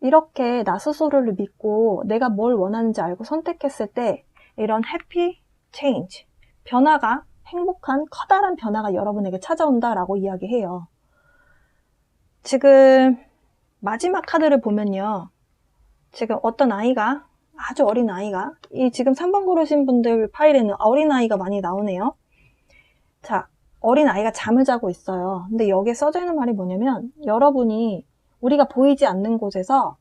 Speaker 1: 이렇게 나 스스로를 믿고 내가 뭘 원하는지 알고 선택했을 때 이런 해피 체인지, 변화가, 행복한 커다란 변화가 여러분에게 찾아온다라고 이야기해요. 지금 마지막 카드를 보면요. 지금 어떤 아이가, 아주 어린 아이가, 이 지금 3번 고르신 분들 파일에는 어린 아이가 많이 나오네요. 자, 어린 아이가 잠을 자고 있어요. 근데 여기에 써져 있는 말이 뭐냐면 여러분이 우리가 보이지 않는 곳에서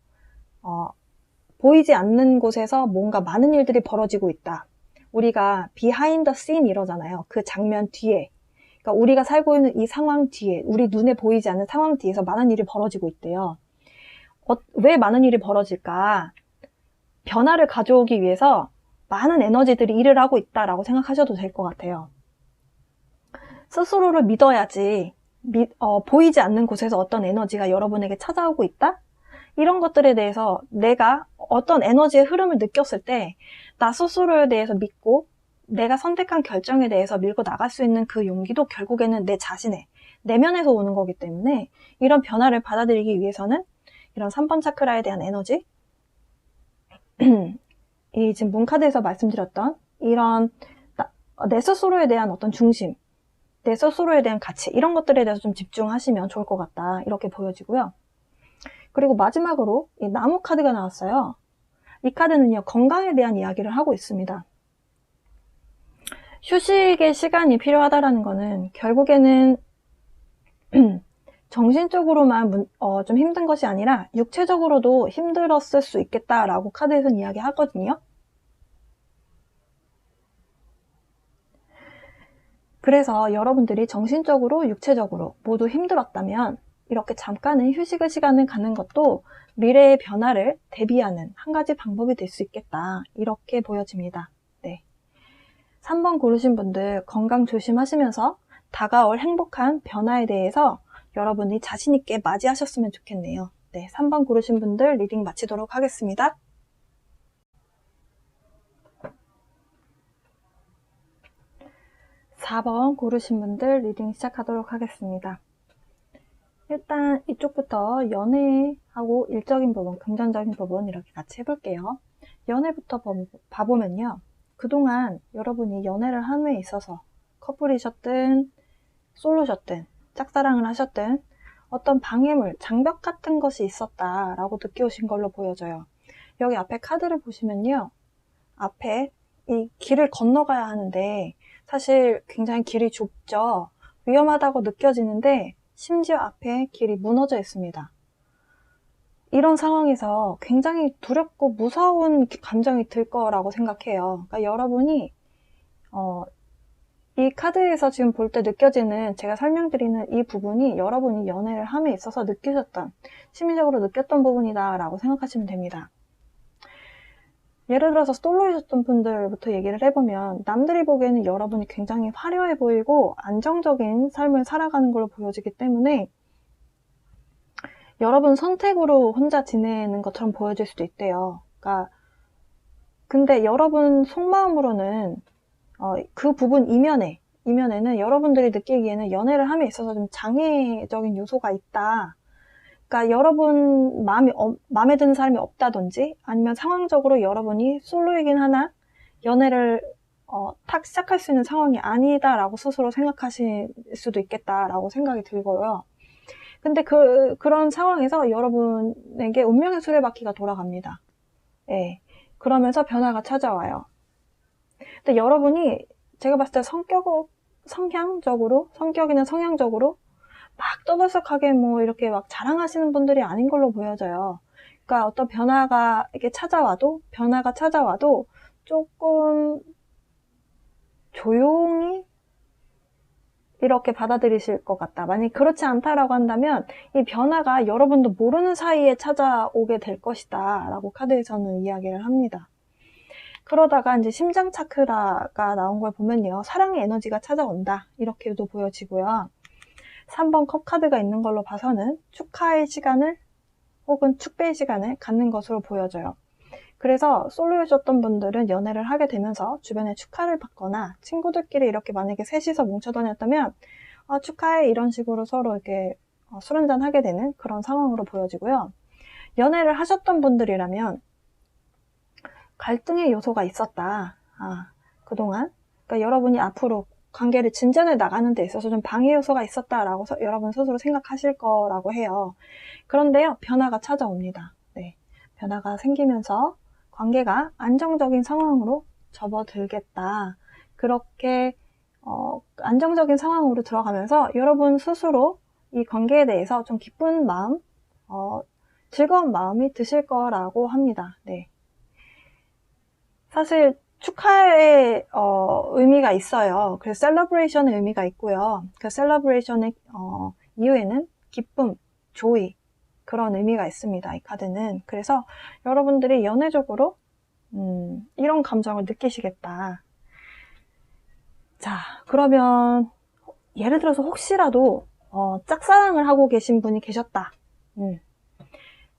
Speaker 1: 뭔가 많은 일들이 벌어지고 있다. 우리가 behind the scene 이러잖아요. 그 장면 뒤에, 그러니까 우리가 살고 있는 이 상황 뒤에, 우리 눈에 보이지 않는 상황 뒤에서 많은 일이 벌어지고 있대요. 왜 많은 일이 벌어질까? 변화를 가져오기 위해서 많은 에너지들이 일을 하고 있다라고 생각하셔도 될 것 같아요. 스스로를 믿어야지 보이지 않는 곳에서 어떤 에너지가 여러분에게 찾아오고 있다? 이런 것들에 대해서 내가 어떤 에너지의 흐름을 느꼈을 때 나 스스로에 대해서 믿고 내가 선택한 결정에 대해서 밀고 나갈 수 있는 그 용기도 결국에는 내 자신의 내면에서 오는 거기 때문에 이런 변화를 받아들이기 위해서는 이런 3번 차크라에 대한 에너지, 이 지금 문카드에서 말씀드렸던 이런 내 스스로에 대한 어떤 중심, 내 스스로에 대한 가치, 이런 것들에 대해서 좀 집중하시면 좋을 것 같다, 이렇게 보여지고요. 그리고 마지막으로 이 나무 카드가 나왔어요. 이 카드는요, 건강에 대한 이야기를 하고 있습니다. 휴식의 시간이 필요하다라는 거는 결국에는 정신적으로만 좀 힘든 것이 아니라 육체적으로도 힘들었을 수 있겠다라고 카드에서는 이야기하거든요. 그래서 여러분들이 정신적으로, 육체적으로 모두 힘들었다면 이렇게 잠깐의 휴식의 시간을 갖는 것도 미래의 변화를 대비하는 한 가지 방법이 될 수 있겠다, 이렇게 보여집니다. 네. 3번 고르신 분들 건강 조심하시면서 다가올 행복한 변화에 대해서 여러분이 자신 있게 맞이하셨으면 좋겠네요. 네, 3번 고르신 분들 리딩 마치도록 하겠습니다. (4번) 고르신 분들 리딩 시작하도록 하겠습니다. 일단 이쪽부터 연애하고 일적인 부분, 금전적인 부분 이렇게 같이 해볼게요. 연애부터 봐보면요. 그동안 여러분이 연애를 하는 데 있어서 커플이셨든 솔로셨든 짝사랑을 하셨든 어떤 방해물, 장벽 같은 것이 있었다라고 느껴오신 걸로 보여져요. 여기 앞에 카드를 보시면요. 앞에 이 길을 건너가야 하는데 사실 굉장히 길이 좁죠. 위험하다고 느껴지는데 심지어 앞에 길이 무너져 있습니다. 이런 상황에서 굉장히 두렵고 무서운 감정이 들 거라고 생각해요. 그러니까 여러분이 이 카드에서 지금 볼 때 느껴지는, 제가 설명드리는 이 부분이 여러분이 연애를 함에 있어서 느끼셨던, 심리적으로 느꼈던 부분이다 라고 생각하시면 됩니다. 예를 들어서 솔로이셨던 분들부터 얘기를 해보면, 남들이 보기에는 여러분이 굉장히 화려해 보이고 안정적인 삶을 살아가는 걸로 보여지기 때문에 여러분 선택으로 혼자 지내는 것처럼 보여질 수도 있대요. 그러니까 근데 여러분 속마음으로는 그 부분 이면에는 여러분들이 느끼기에는 연애를 함에 있어서 좀 장애적인 요소가 있다. 그러니까 여러분 마음에 드는 사람이 없다든지, 아니면 상황적으로 여러분이 솔로이긴 하나 연애를 탁 시작할 수 있는 상황이 아니다라고 스스로 생각하실 수도 있겠다라고 생각이 들고요. 근데 그런 상황에서 여러분에게 운명의 수레바퀴가 돌아갑니다. 예. 그러면서 변화가 찾아와요. 근데 여러분이, 제가 봤을 때 성격이나 성향적으로 막 떠들썩하게 뭐 이렇게 막 자랑하시는 분들이 아닌 걸로 보여져요. 그러니까 어떤 변화가 찾아와도 조금 조용히 이렇게 받아들이실 것 같다. 만약 그렇지 않다라고 한다면 이 변화가 여러분도 모르는 사이에 찾아오게 될 것이다 라고 카드에서는 이야기를 합니다. 그러다가 이제 심장 차크라가 나온 걸 보면요, 사랑의 에너지가 찾아온다 이렇게도 보여지고요. 3번 컵 카드가 있는 걸로 봐서는 축하의 시간을 혹은 축배의 시간을 갖는 것으로 보여져요. 그래서 솔로이셨던 분들은 연애를 하게 되면서 주변에 축하를 받거나, 친구들끼리 이렇게 만약에 셋이서 뭉쳐 다녔다면 축하해 이런 식으로 서로 이렇게 술 한잔 하게 되는 그런 상황으로 보여지고요. 연애를 하셨던 분들이라면 갈등의 요소가 있었다. 그동안. 그러니까 여러분이 앞으로 관계를 진전해 나가는 데 있어서 좀 방해 요소가 있었다라고 여러분 스스로 생각하실 거라고 해요. 그런데요, 변화가 찾아옵니다. 네. 변화가 생기면서 관계가 안정적인 상황으로 접어들겠다. 그렇게 안정적인 상황으로 들어가면서 여러분 스스로 이 관계에 대해서 좀 기쁜 마음, 즐거운 마음이 드실 거라고 합니다. 네. 사실 축하의 의미가 있어요. 그래서 셀러브레이션의 의미가 있고요. 그 셀러브레이션의 이후에는 기쁨, 조이, 그런 의미가 있습니다. 이 카드는. 그래서 여러분들이 연애적으로 이런 감정을 느끼시겠다. 자, 그러면 예를 들어서 혹시라도 짝사랑을 하고 계신 분이 계셨다.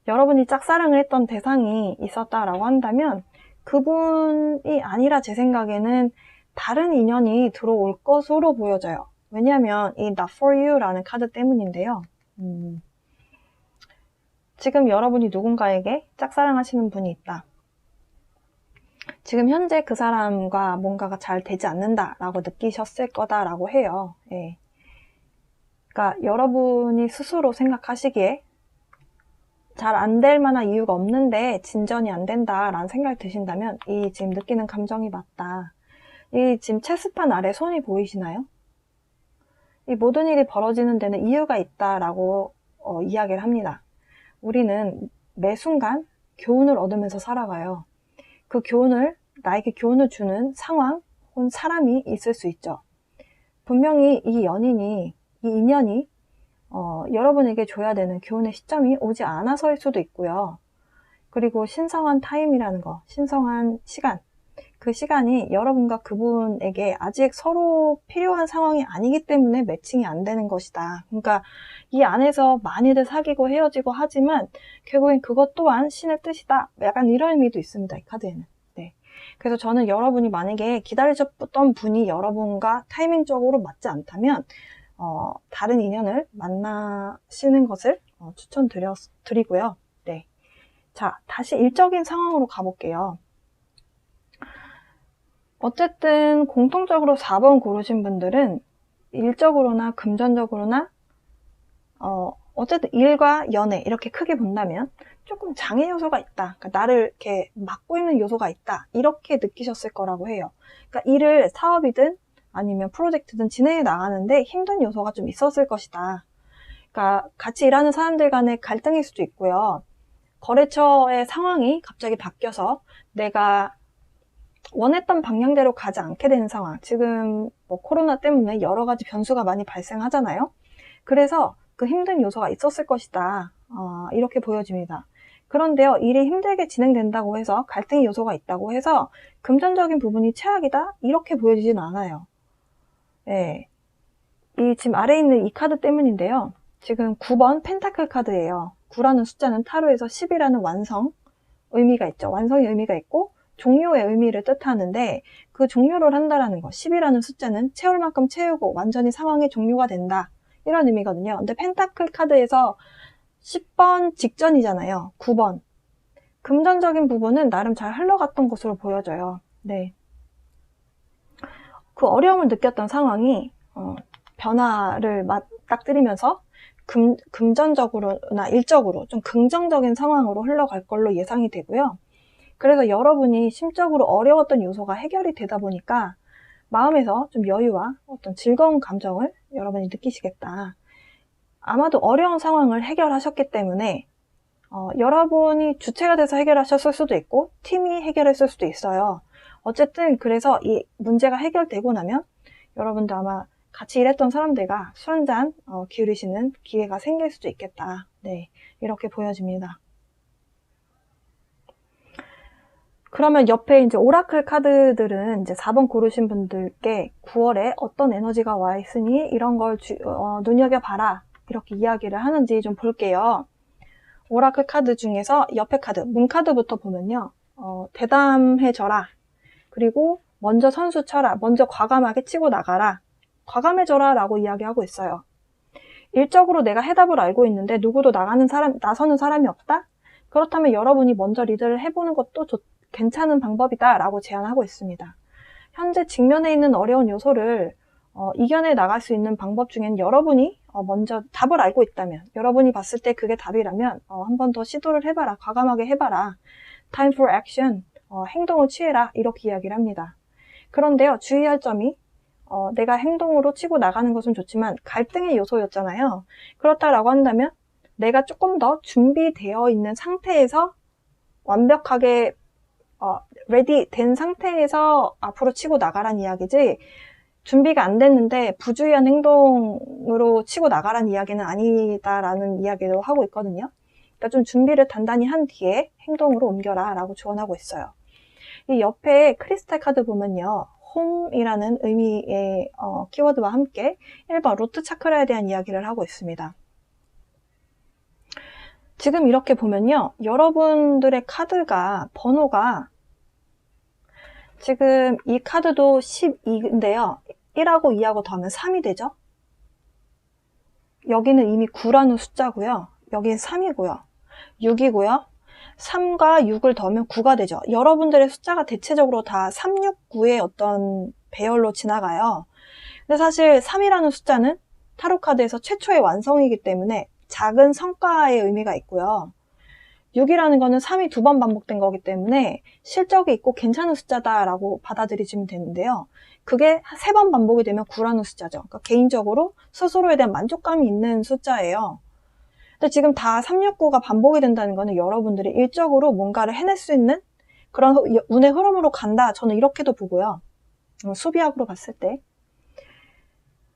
Speaker 1: 여러분이 짝사랑을 했던 대상이 있었다라고 한다면 그분이 아니라 제 생각에는 다른 인연이 들어올 것으로 보여져요. 왜냐하면 이 Not For You라는 카드 때문인데요. 지금 여러분이 누군가에게 짝사랑하시는 분이 있다. 지금 현재 그 사람과 뭔가가 잘 되지 않는다라고 느끼셨을 거다라고 해요. 예. 그러니까 여러분이 스스로 생각하시기에 잘 안 될 만한 이유가 없는데 진전이 안 된다라는 생각이 드신다면 이 지금 느끼는 감정이 맞다. 이 지금 체스판 아래 손이 보이시나요? 이 모든 일이 벌어지는 데는 이유가 있다라고 이야기를 합니다. 우리는 매 순간 교훈을 얻으면서 살아가요. 그 나에게 교훈을 주는 상황 혹은 사람이 있을 수 있죠. 분명히 이 인연이 여러분에게 줘야 되는 교훈의 시점이 오지 않아서일 수도 있고요. 그리고 신성한 타임이라는 거, 신성한 시간, 그 시간이 여러분과 그분에게 아직 서로 필요한 상황이 아니기 때문에 매칭이 안 되는 것이다. 그러니까 이 안에서 많이들 사귀고 헤어지고 하지만 결국엔 그것 또한 신의 뜻이다. 약간 이런 의미도 있습니다. 이 카드에는. 네. 그래서 저는 여러분이 만약에 기다리셨던 분이 여러분과 타이밍적으로 맞지 않다면 다른 인연을 만나시는 것을 추천드리고요. 네. 자, 다시 일적인 상황으로 가볼게요. 어쨌든 공통적으로 4번 고르신 분들은 일적으로나 금전적으로나 어쨌든 일과 연애 이렇게 크게 본다면 조금 장애 요소가 있다. 그러니까 나를 이렇게 막고 있는 요소가 있다. 이렇게 느끼셨을 거라고 해요. 그러니까 일을 사업이든 아니면 프로젝트든 진행해 나가는데 힘든 요소가 좀 있었을 것이다. 그러니까 같이 일하는 사람들 간의 갈등일 수도 있고요. 거래처의 상황이 갑자기 바뀌어서 내가 원했던 방향대로 가지 않게 되는 상황. 지금 뭐 코로나 때문에 여러 가지 변수가 많이 발생하잖아요. 그래서 그 힘든 요소가 있었을 것이다. 이렇게 보여집니다. 그런데요, 일이 힘들게 진행된다고 해서 갈등의 요소가 있다고 해서 금전적인 부분이 최악이다? 이렇게 보여지진 않아요. 예. 지금 아래에 있는 이 카드 때문인데요. 지금 9번 펜타클 카드예요. 9라는 숫자는 타로에서 10이라는 완성 의미가 있죠. 완성의 의미가 있고 종료의 의미를 뜻하는데 그 종료를 한다라는 거. 10이라는 숫자는 채울 만큼 채우고 완전히 상황이 종료가 된다. 이런 의미거든요. 근데 펜타클 카드에서 10번 직전이잖아요. 9번. 금전적인 부분은 나름 잘 흘러갔던 것으로 보여져요. 네. 그 어려움을 느꼈던 상황이 변화를 맞닥뜨리면서 금전적으로나 일적으로 좀 긍정적인 상황으로 흘러갈 걸로 예상이 되고요. 그래서 여러분이 심적으로 어려웠던 요소가 해결이 되다 보니까 마음에서 좀 여유와 어떤 즐거운 감정을 여러분이 느끼시겠다. 아마도 어려운 상황을 해결하셨기 때문에 여러분이 주체가 돼서 해결하셨을 수도 있고 팀이 해결했을 수도 있어요. 어쨌든 그래서 이 문제가 해결되고 나면 여러분도 아마 같이 일했던 사람들과 술 한잔 기울이시는 기회가 생길 수도 있겠다. 네, 이렇게 보여집니다. 그러면 옆에 이제 오라클 카드들은 이제 4번 고르신 분들께 9월에 어떤 에너지가 와 있으니 이런 걸 눈여겨봐라. 이렇게 이야기를 하는지 좀 볼게요. 오라클 카드 중에서 옆에 카드, 문 카드부터 보면요. 대담해져라. 그리고 먼저 선수 쳐라. 먼저 과감하게 치고 나가라. 과감해져라 라고 이야기하고 있어요. 일적으로 내가 해답을 알고 있는데 누구도 나서는 사람이 없다? 그렇다면 여러분이 먼저 리드를 해보는 것도 괜찮은 방법이다 라고 제안하고 있습니다. 현재 직면해 있는 어려운 요소를 이겨내 나갈 수 있는 방법 중엔 여러분이 먼저 답을 알고 있다면, 여러분이 봤을 때 그게 답이라면 한 번 더 시도를 해봐라. 과감하게 해봐라. Time for action. 행동을 취해라. 이렇게 이야기를 합니다. 그런데요, 주의할 점이 내가 행동으로 치고 나가는 것은 좋지만 갈등의 요소였잖아요. 그렇다라고 한다면 내가 조금 더 준비되어 있는 상태에서 완벽하게 레디 된 상태에서 앞으로 치고 나가란 이야기지, 준비가 안 됐는데 부주의한 행동으로 치고 나가란 이야기는 아니다라는 이야기도 하고 있거든요. 그러니까 좀 준비를 단단히 한 뒤에 행동으로 옮겨라 라고 조언하고 있어요. 이 옆에 크리스탈 카드 보면요, 홈이라는 의미의 키워드와 함께 1번 로트 차크라에 대한 이야기를 하고 있습니다. 지금 이렇게 보면요, 여러분들의 카드가 번호가 지금 이 카드도 12인데요 1하고 2하고 더하면 3이 되죠. 여기는 이미 9라는 숫자고요, 여기는 3이고요 6이고요 3과 6을 더하면 9가 되죠. 여러분들의 숫자가 대체적으로 다 3, 6, 9의 어떤 배열로 지나가요. 근데 사실 3이라는 숫자는 타로카드에서 최초의 완성이기 때문에 작은 성과의 의미가 있고요. 6이라는 거는 3이 2번 반복된 거기 때문에 실적이 있고 괜찮은 숫자다라고 받아들이시면 되는데요. 그게 3번 반복이 되면 9라는 숫자죠. 그러니까 개인적으로 스스로에 대한 만족감이 있는 숫자예요. 근데 지금 다 369가 반복이 된다는 거는 여러분들이 일적으로 뭔가를 해낼 수 있는 그런 운의 흐름으로 간다. 저는 이렇게도 보고요. 수비학으로 봤을 때.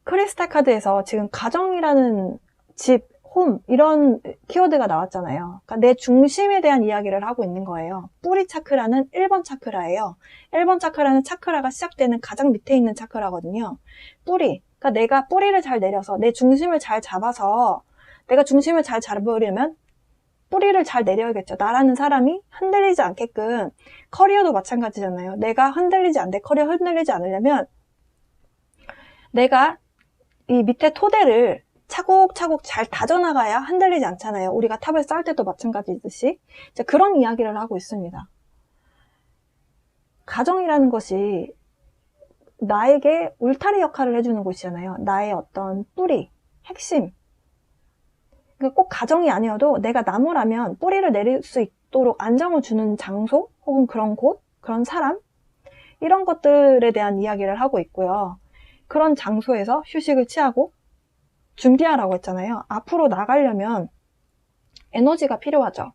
Speaker 1: 크리스탈 카드에서 지금 가정이라는 집, 홈 이런 키워드가 나왔잖아요. 그러니까 내 중심에 대한 이야기를 하고 있는 거예요. 뿌리 차크라는 1번 차크라예요. 1번 차크라는 차크라가 시작되는 가장 밑에 있는 차크라거든요. 뿌리. 그러니까 내가 뿌리를 잘 내려서 내 중심을 잘 잡아서, 내가 중심을 잘 잡으려면 뿌리를 잘 내려야겠죠. 나라는 사람이 흔들리지 않게끔. 커리어도 마찬가지잖아요. 내가 흔들리지 않되 커리어 흔들리지 않으려면 내가 이 밑에 토대를 차곡차곡 잘 다져나가야 흔들리지 않잖아요. 우리가 탑을 쌓을 때도 마찬가지듯이. 그런 이야기를 하고 있습니다. 가정이라는 것이 나에게 울타리 역할을 해주는 곳이잖아요. 나의 어떤 뿌리, 핵심. 꼭 가정이 아니어도 내가 나무라면 뿌리를 내릴 수 있도록 안정을 주는 장소 혹은 그런 곳, 그런 사람, 이런 것들에 대한 이야기를 하고 있고요. 그런 장소에서 휴식을 취하고 준비하라고 했잖아요. 앞으로 나가려면 에너지가 필요하죠.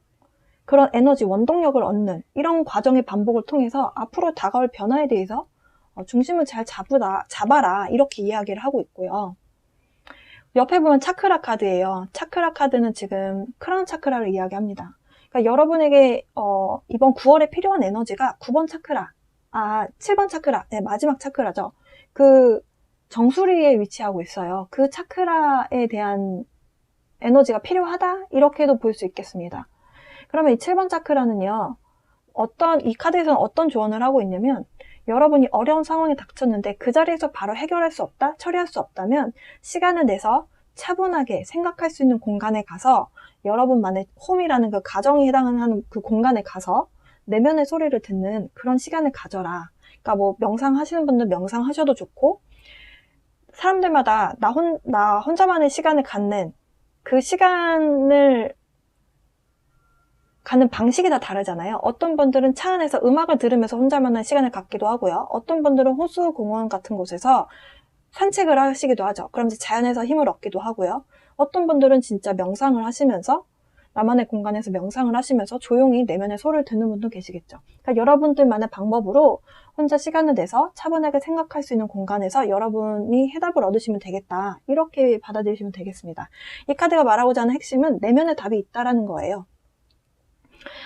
Speaker 1: 그런 에너지, 원동력을 얻는 이런 과정의 반복을 통해서 앞으로 다가올 변화에 대해서 중심을 잘 잡아라 이렇게 이야기를 하고 있고요. 옆에 보면 차크라 카드예요. 차크라 카드는 지금 크라운 차크라를 이야기합니다. 그러니까 여러분에게 이번 9월에 필요한 에너지가 9번 차크라, 7번 차크라, 네, 마지막 차크라죠. 그 정수리에 위치하고 있어요. 그 차크라에 대한 에너지가 필요하다? 이렇게도 볼 수 있겠습니다. 그러면 이 7번 차크라는요, 이 카드에서는 어떤 조언을 하고 있냐면, 여러분이 어려운 상황에 닥쳤는데 그 자리에서 바로 해결할 수 없다? 처리할 수 없다면 시간을 내서 차분하게 생각할 수 있는 공간에 가서 여러분만의 홈이라는 그 가정에 해당하는 그 공간에 가서 내면의 소리를 듣는 그런 시간을 가져라. 그러니까 뭐 명상하시는 분들 명상하셔도 좋고, 사람들마다 나 혼자만의 시간을 갖는 그 시간을 가는 방식이 다 다르잖아요. 어떤 분들은 차 안에서 음악을 들으면서 혼자만의 시간을 갖기도 하고요. 어떤 분들은 호수, 공원 같은 곳에서 산책을 하시기도 하죠. 그러면서 자연에서 힘을 얻기도 하고요. 어떤 분들은 진짜 명상을 하시면서 나만의 공간에서 명상을 하시면서 조용히 내면의 소리를 듣는 분도 계시겠죠. 그러니까 여러분들만의 방법으로 혼자 시간을 내서 차분하게 생각할 수 있는 공간에서 여러분이 해답을 얻으시면 되겠다. 이렇게 받아들이시면 되겠습니다. 이 카드가 말하고자 하는 핵심은 내면의 답이 있다라는 거예요.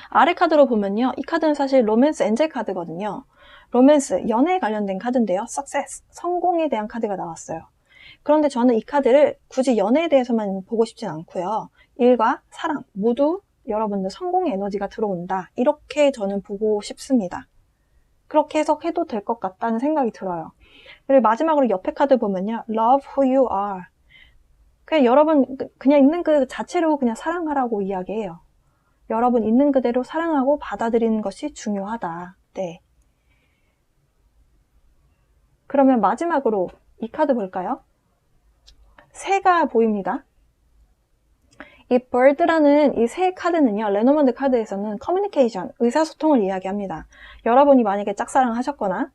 Speaker 1: 아래 카드로 보면요. 이 카드는 사실 로맨스 엔젤 카드거든요. 로맨스, 연애에 관련된 카드인데요. success, 성공에 대한 카드가 나왔어요. 그런데 저는 이 카드를 굳이 연애에 대해서만 보고 싶진 않고요. 일과 사랑, 모두 여러분들 성공의 에너지가 들어온다. 이렇게 저는 보고 싶습니다. 그렇게 해석해도 될 것 같다는 생각이 들어요. 그리고 마지막으로 옆에 카드 보면요. love who you are. 그냥 여러분 그냥 있는 그 자체로 그냥 사랑하라고 이야기해요. 여러분 있는 그대로 사랑하고 받아들이는 것이 중요하다. 네. 그러면 마지막으로 이 카드 볼까요? 새가 보입니다. 이 bird라는 이 새 카드는요. 레노먼드 카드에서는 커뮤니케이션, 의사소통을 이야기합니다. 여러분이 만약에 짝사랑 하셨거나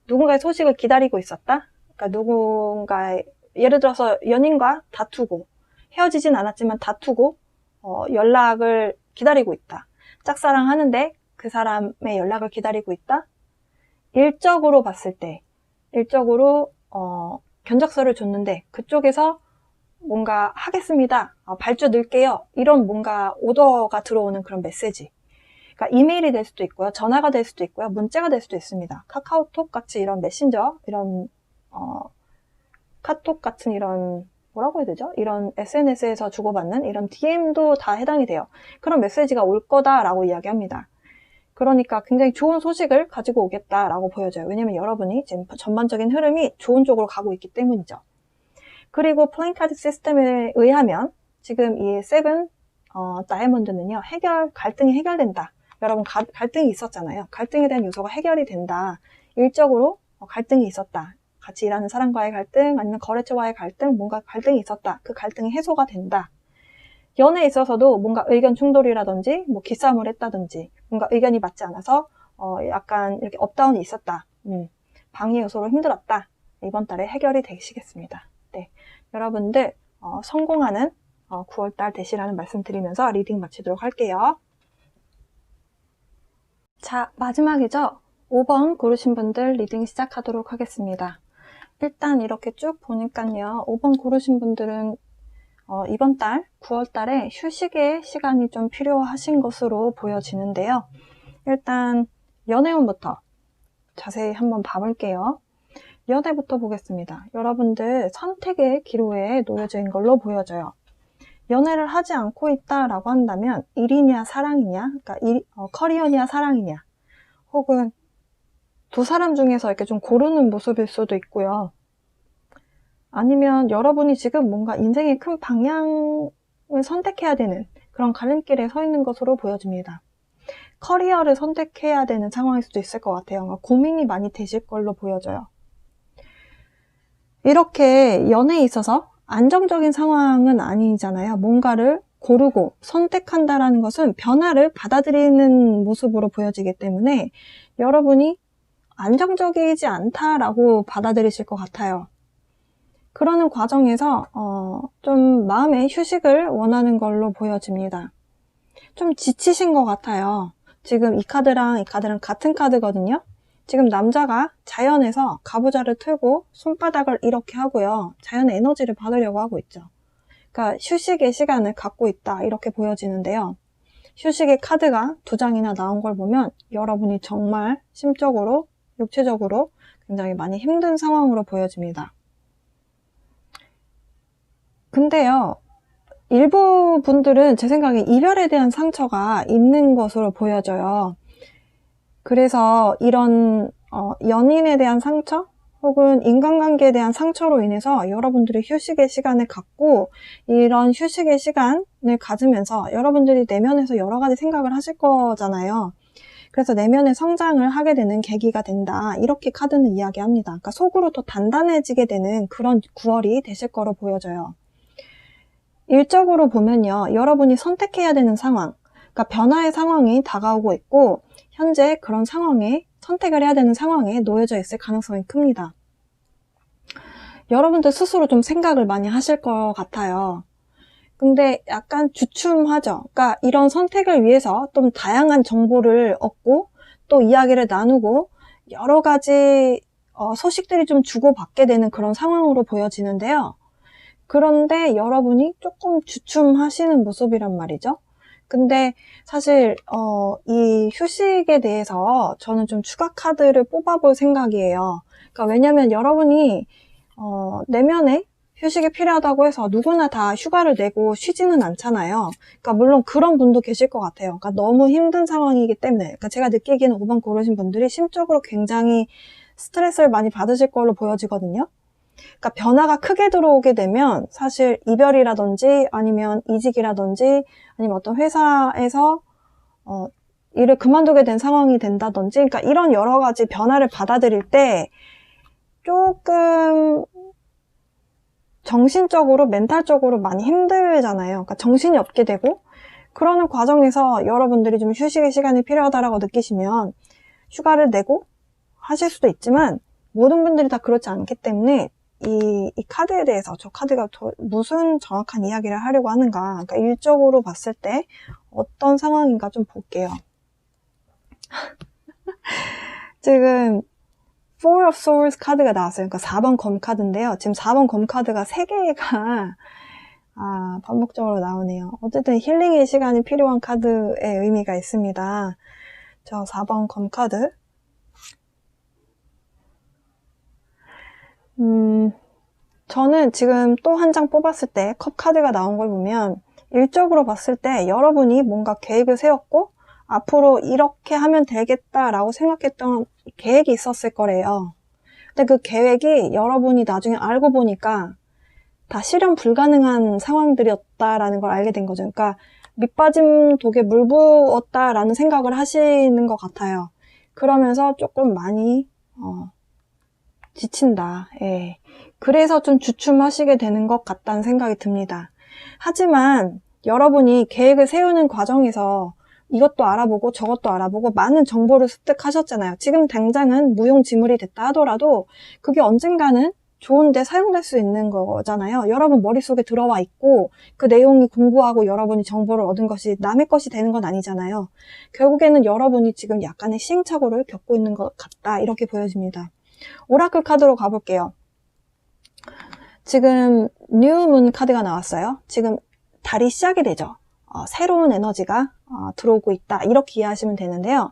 Speaker 1: 누군가의 소식을 기다리고 있었다. 그러니까 예를 들어서 연인과 다투고 헤어지진 않았지만 다투고 연락을 기다리고 있다. 짝사랑 하는데 그 사람의 연락을 기다리고 있다. 일적으로 봤을 때 일적으로 견적서를 줬는데 그쪽에서 뭔가 하겠습니다. 발주 넣을게요. 이런 뭔가 오더가 들어오는 그런 메시지. 그러니까 이메일이 될 수도 있고요. 전화가 될 수도 있고요. 문자가 될 수도 있습니다. 카카오톡 같이 이런 메신저, 이런 카톡 같은 이런 뭐라고 해야 되죠? 이런 SNS에서 주고받는 이런 DM도 다 해당이 돼요. 그런 메시지가 올 거다라고 이야기합니다. 그러니까 굉장히 좋은 소식을 가지고 오겠다라고 보여져요. 왜냐면 여러분이 지금 전반적인 흐름이 좋은 쪽으로 가고 있기 때문이죠. 그리고 플레잉 카드 시스템에 의하면 지금 이 세븐 다이아몬드는요. 갈등이 해결된다. 여러분 갈등이 있었잖아요. 갈등에 대한 요소가 해결이 된다. 일적으로 갈등이 있었다. 같이 일하는 사람과의 갈등, 아니면 거래처와의 갈등, 뭔가 갈등이 있었다. 그 갈등이 해소가 된다. 연애에 있어서도 뭔가 의견 충돌이라든지, 뭐 기싸움을 했다든지, 뭔가 의견이 맞지 않아서 약간 이렇게 업다운이 있었다. 방해 요소로 힘들었다. 이번 달에 해결이 되시겠습니다. 네, 여러분들 성공하는 9월달 되시라는 말씀 드리면서 리딩 마치도록 할게요. 자, 마지막이죠. 5번 고르신 분들 리딩 시작하도록 하겠습니다. 일단 이렇게 쭉 보니까요. 5번 고르신 분들은 이번 달 9월 달에 휴식의 시간이 좀 필요하신 것으로 보여지는데요. 일단 연애운부터 자세히 한번 봐볼게요. 연애부터 보겠습니다. 여러분들 선택의 기로에 놓여져 있는 걸로 보여져요. 연애를 하지 않고 있다라고 한다면 일이냐 사랑이냐, 그러니까 커리어냐 사랑이냐, 혹은 두 사람 중에서 이렇게 좀 고르는 모습일 수도 있고요. 아니면 여러분이 지금 뭔가 인생의 큰 방향을 선택해야 되는 그런 가름길에 서 있는 것으로 보여집니다. 커리어를 선택해야 되는 상황일 수도 있을 것 같아요. 고민이 많이 되실 걸로 보여져요. 이렇게 연애에 있어서 안정적인 상황은 아니잖아요. 뭔가를 고르고 선택한다라는 것은 변화를 받아들이는 모습으로 보여지기 때문에 여러분이 안정적이지 않다라고 받아들이실 것 같아요. 그러는 과정에서 좀 마음의 휴식을 원하는 걸로 보여집니다. 좀 지치신 것 같아요. 지금 이 카드랑 이 카드랑 같은 카드거든요. 지금 남자가 자연에서 가부좌를 틀고 손바닥을 이렇게 하고요. 자연의 에너지를 받으려고 하고 있죠. 그러니까 휴식의 시간을 갖고 있다 이렇게 보여지는데요. 휴식의 카드가 2장이나 나온 걸 보면 여러분이 정말 심적으로, 육체적으로 굉장히 많이 힘든 상황으로 보여집니다. 근데요, 일부 분들은 제 생각에 이별에 대한 상처가 있는 것으로 보여져요. 그래서 이런 연인에 대한 상처 혹은 인간관계에 대한 상처로 인해서 여러분들이 휴식의 시간을 갖고 이런 휴식의 시간을 가지면서 여러분들이 내면에서 여러 가지 생각을 하실 거잖아요. 그래서 내면의 성장을 하게 되는 계기가 된다. 이렇게 카드는 이야기합니다. 그러니까 속으로 더 단단해지게 되는 그런 9월이 되실 거로 보여져요. 일적으로 보면요. 여러분이 선택해야 되는 상황, 그러니까 변화의 상황이 다가오고 있고 현재 그런 상황에 선택을 해야 되는 상황에 놓여져 있을 가능성이 큽니다. 여러분들 스스로 좀 생각을 많이 하실 것 같아요. 근데 약간 주춤하죠. 그러니까 이런 선택을 위해서 좀 다양한 정보를 얻고 또 이야기를 나누고 여러 가지 소식들이 좀 주고받게 되는 그런 상황으로 보여지는데요. 그런데 여러분이 조금 주춤하시는 모습이란 말이죠. 근데 사실 이 휴식에 대해서 저는 좀 추가 카드를 뽑아볼 생각이에요. 그러니까 왜냐면 여러분이 내면에 휴식이 필요하다고 해서 누구나 다 휴가를 내고 쉬지는 않잖아요. 그러니까 물론 그런 분도 계실 것 같아요. 그러니까 너무 힘든 상황이기 때문에. 그러니까 제가 느끼기에는 5번 고르신 분들이 심적으로 굉장히 스트레스를 많이 받으실 걸로 보여지거든요. 그러니까 변화가 크게 들어오게 되면 사실 이별이라든지 아니면 이직이라든지 아니면 어떤 회사에서 일을 그만두게 된 상황이 된다든지 그러니까 이런 여러 가지 변화를 받아들일 때 조금 정신적으로 멘탈적으로 많이 힘들잖아요. 그러니까 정신이 없게 되고 그러는 과정에서 여러분들이 좀 휴식의 시간이 필요하다라고 느끼시면 휴가를 내고 하실 수도 있지만 모든 분들이 다 그렇지 않기 때문에 이 카드에 대해서 저 카드가 무슨 정확한 이야기를 하려고 하는가, 그러니까 일적으로 봤을 때 어떤 상황인가 좀 볼게요. 지금 Four of Swords 카드가 나왔어요. 그러니까 4번 검 카드인데요. 지금 4번 검 카드가 3개가 반복적으로 나오네요. 어쨌든 힐링의 시간이 필요한 카드의 의미가 있습니다. 저 4번 검 카드. 저는 지금 또 한 장 뽑았을 때 컵 카드가 나온 걸 보면 일적으로 봤을 때 여러분이 뭔가 계획을 세웠고 앞으로 이렇게 하면 되겠다라고 생각했던 계획이 있었을 거래요. 근데 그 계획이 여러분이 나중에 알고 보니까 다 실현 불가능한 상황들이었다라는 걸 알게 된 거죠. 그러니까 밑빠진 독에 물 부었다라는 생각을 하시는 것 같아요. 그러면서 조금 많이 지친다. 예. 그래서 좀 주춤하시게 되는 것 같다는 생각이 듭니다. 하지만 여러분이 계획을 세우는 과정에서 이것도 알아보고 저것도 알아보고 많은 정보를 습득하셨잖아요. 지금 당장은 무용지물이 됐다 하더라도 그게 언젠가는 좋은데 사용될 수 있는 거잖아요. 여러분 머릿속에 들어와 있고 그 내용이 공부하고 여러분이 정보를 얻은 것이 남의 것이 되는 건 아니잖아요. 결국에는 여러분이 지금 약간의 시행착오를 겪고 있는 것 같다. 이렇게 보여집니다. 오라클 카드로 가볼게요. 지금 뉴문 카드가 나왔어요. 지금 달이 시작이 되죠. 새로운 에너지가 들어오고 있다. 이렇게 이해하시면 되는데요.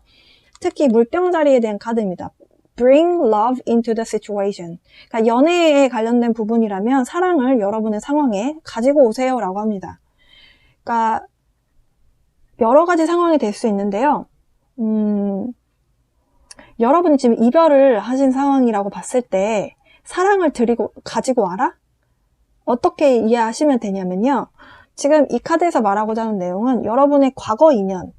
Speaker 1: 특히 물병자리에 대한 카드입니다. Bring love into the situation. 그러니까 연애에 관련된 부분이라면 사랑을 여러분의 상황에 가지고 오세요 라고 합니다. 그러니까 여러 가지 상황이 될 수 있는데요. 여러분이 지금 이별을 하신 상황이라고 봤을 때 사랑을 가지고 와라? 어떻게 이해하시면 되냐면요. 지금 이 카드에서 말하고자 하는 내용은 여러분의 과거 인연,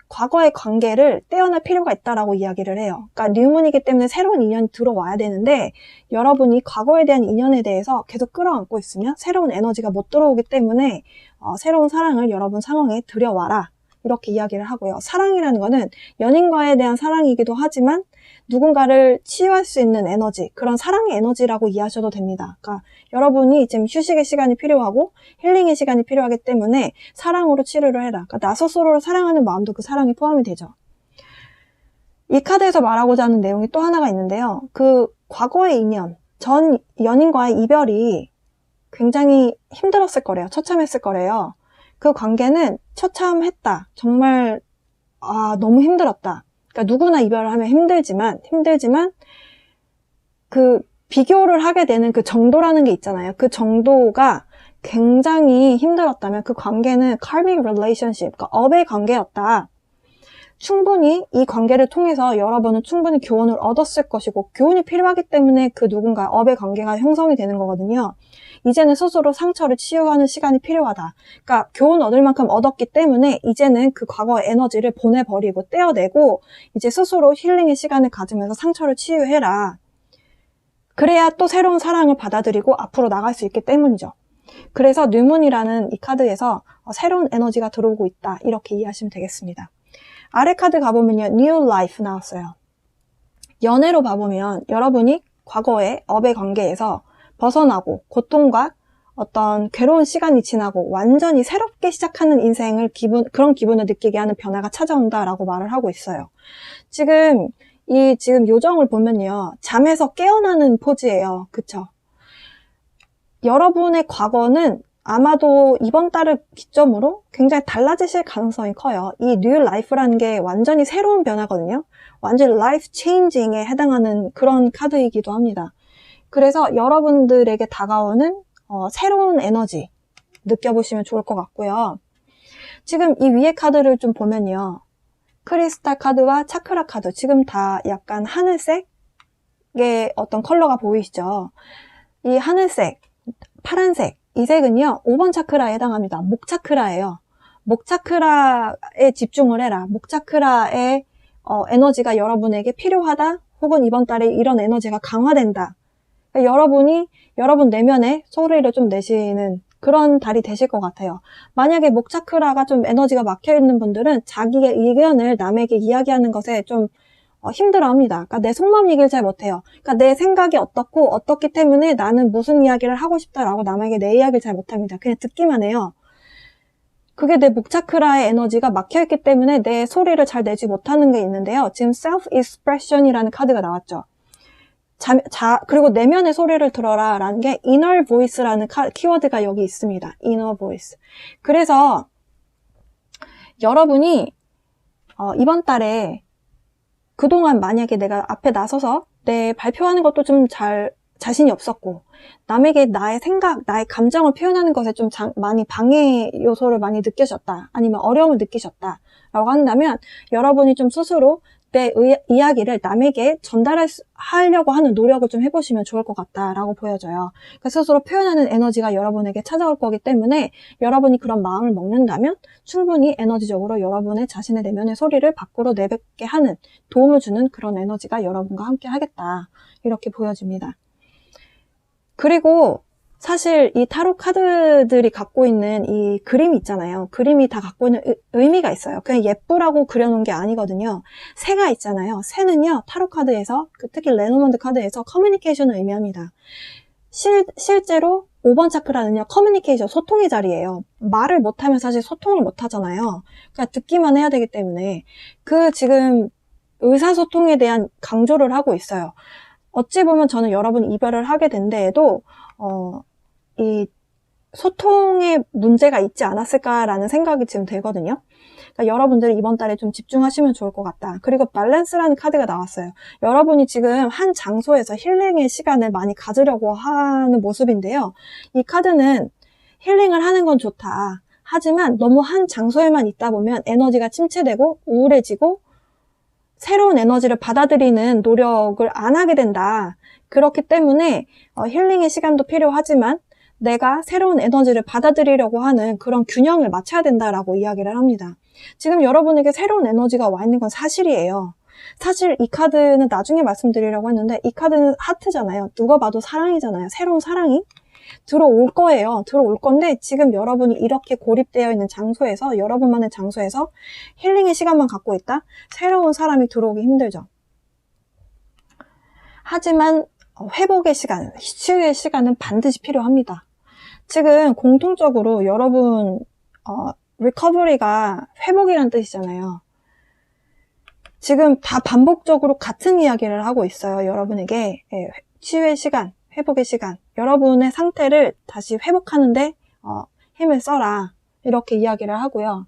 Speaker 1: 과거의 관계를 떼어낼 필요가 있다라고 이야기를 해요. 그러니까 뉴문이기 때문에 새로운 인연이 들어와야 되는데 여러분이 과거에 대한 인연에 대해서 계속 끌어안고 있으면 새로운 에너지가 못 들어오기 때문에 새로운 사랑을 여러분 상황에 들여와라. 이렇게 이야기를 하고요. 사랑이라는 거는 연인과에 대한 사랑이기도 하지만 누군가를 치유할 수 있는 에너지, 그런 사랑의 에너지라고 이해하셔도 됩니다. 그러니까 여러분이 지금 휴식의 시간이 필요하고 힐링의 시간이 필요하기 때문에 사랑으로 치료를 해라. 그러니까 나 스스로를 사랑하는 마음도 그 사랑이 포함이 되죠. 이 카드에서 말하고자 하는 내용이 또 하나가 있는데요. 그 과거의 인연, 전 연인과의 이별이 굉장히 힘들었을 거래요. 처참했을 거래요. 그 관계는 처참했다. 정말 너무 힘들었다. 그러니까 누구나 이별을 하면 힘들지만 그 비교를 하게 되는 그 정도라는 게 있잖아요. 그 정도가 굉장히 힘들었다면 그 관계는 karmic relationship, 그러니까 업의 관계였다. 충분히 이 관계를 통해서 여러분은 충분히 교훈을 얻었을 것이고 교훈이 필요하기 때문에 그 누군가 업의 관계가 형성이 되는 거거든요. 이제는 스스로 상처를 치유하는 시간이 필요하다. 그러니까 교훈 얻을 만큼 얻었기 때문에 이제는 그 과거의 에너지를 보내버리고 떼어내고 이제 스스로 힐링의 시간을 가지면서 상처를 치유해라. 그래야 또 새로운 사랑을 받아들이고 앞으로 나갈 수 있기 때문이죠. 그래서 뉴문이라는 이 카드에서 새로운 에너지가 들어오고 있다. 이렇게 이해하시면 되겠습니다. 아래 카드 가보면요. New Life 나왔어요. 연애로 봐보면 여러분이 과거의 업의 관계에서 벗어나고 고통과 어떤 괴로운 시간이 지나고 완전히 새롭게 시작하는 인생을 그런 기분을 느끼게 하는 변화가 찾아온다라고 말을 하고 있어요. 지금 요정을 보면요. 잠에서 깨어나는 포즈예요. 그쵸? 여러분의 과거는 아마도 이번 달을 기점으로 굉장히 달라지실 가능성이 커요. 이 New Life라는 게 완전히 새로운 변화거든요. 완전히 life changing에 해당하는 그런 카드이기도 합니다. 그래서 여러분들에게 다가오는 새로운 에너지 느껴보시면 좋을 것 같고요. 지금 이 위에 카드를 좀 보면요. 크리스탈 카드와 차크라 카드 지금 다 약간 하늘색의 어떤 컬러가 보이시죠? 이 하늘색, 파란색 이 색은요 5번 차크라에 해당합니다. 목 차크라예요. 목 차크라에 집중을 해라. 목 차크라의 에너지가 여러분에게 필요하다 혹은 이번 달에 이런 에너지가 강화된다. 그러니까 여러분 내면에 소리를 좀 내시는 그런 달이 되실 것 같아요. 만약에 목 차크라가 좀 에너지가 막혀있는 분들은 자기의 의견을 남에게 이야기하는 것에 좀 힘들어합니다. 그러니까 내 속마음 얘기를 잘 못해요. 그러니까 내 생각이 어떻기 때문에 나는 무슨 이야기를 하고 싶다라고 남에게 내 이야기를 잘 못합니다. 그냥 듣기만 해요. 그게 내 목차크라의 에너지가 막혀있기 때문에 내 소리를 잘 내지 못하는 게 있는데요. 지금 self-expression이라는 카드가 나왔죠. 그리고 내면의 소리를 들어라 라는 게 inner voice라는 키워드가 여기 있습니다. inner voice. 그래서 여러분이 이번 달에 그동안 만약에 내가 앞에 나서서 내 발표하는 것도 좀 자신이 없었고 남에게 나의 생각, 나의 감정을 표현하는 것에 좀 많이 방해 요소를 많이 느끼셨다. 아니면 어려움을 느끼셨다. 라고 한다면 여러분이 좀 스스로 내 이야기를 남에게 전달하려고 하는 노력을 좀 해보시면 좋을 것 같다라고 보여져요. 그러니까 스스로 표현하는 에너지가 여러분에게 찾아올 거기 때문에 여러분이 그런 마음을 먹는다면 충분히 에너지적으로 여러분의 자신의 내면의 소리를 밖으로 내뱉게 하는 도움을 주는 그런 에너지가 여러분과 함께 하겠다. 이렇게 보여집니다. 그리고 사실 이 타로 카드들이 갖고 있는 이 그림이 있잖아요. 그림이 다 갖고 있는 의미가 있어요. 그냥 예쁘라고 그려놓은 게 아니거든요. 새가 있잖아요. 새는요, 타로 카드에서, 특히 레노먼드 카드에서 커뮤니케이션을 의미합니다. 실제로 5번 차크라는요, 커뮤니케이션, 소통의 자리예요. 말을 못하면 사실 소통을 못하잖아요. 그러니까 듣기만 해야 되기 때문에 지금 의사소통에 대한 강조를 하고 있어요. 어찌 보면 저는 여러분이 이별을 하게 된 데에도 이 소통에 문제가 있지 않았을까라는 생각이 지금 들거든요. 그러니까 여러분들이 이번 달에 좀 집중하시면 좋을 것 같다. 그리고 밸런스라는 카드가 나왔어요. 여러분이 지금 한 장소에서 힐링의 시간을 많이 가지려고 하는 모습인데요. 이 카드는 힐링을 하는 건 좋다. 하지만 너무 한 장소에만 있다 보면 에너지가 침체되고 우울해지고 새로운 에너지를 받아들이는 노력을 안 하게 된다. 그렇기 때문에 힐링의 시간도 필요하지만 내가 새로운 에너지를 받아들이려고 하는 그런 균형을 맞춰야 된다라고 이야기를 합니다. 지금 여러분에게 새로운 에너지가 와 있는 건 사실이에요. 사실 이 카드는 나중에 말씀드리려고 했는데 이 카드는 하트잖아요. 누가 봐도 사랑이잖아요. 새로운 사랑이. 들어올 거예요. 들어올 건데 지금 여러분이 이렇게 고립되어 있는 장소에서, 여러분만의 장소에서 힐링의 시간만 갖고 있다? 새로운 사람이 들어오기 힘들죠. 하지만 회복의 시간, 치유의 시간은 반드시 필요합니다. 지금 공통적으로 여러분 리커버리가 회복이란 뜻이잖아요. 지금 다 반복적으로 같은 이야기를 하고 있어요. 여러분에게 치유의 시간, 회복의 시간, 여러분의 상태를 다시 회복하는데 힘을 써라, 이렇게 이야기를 하고요.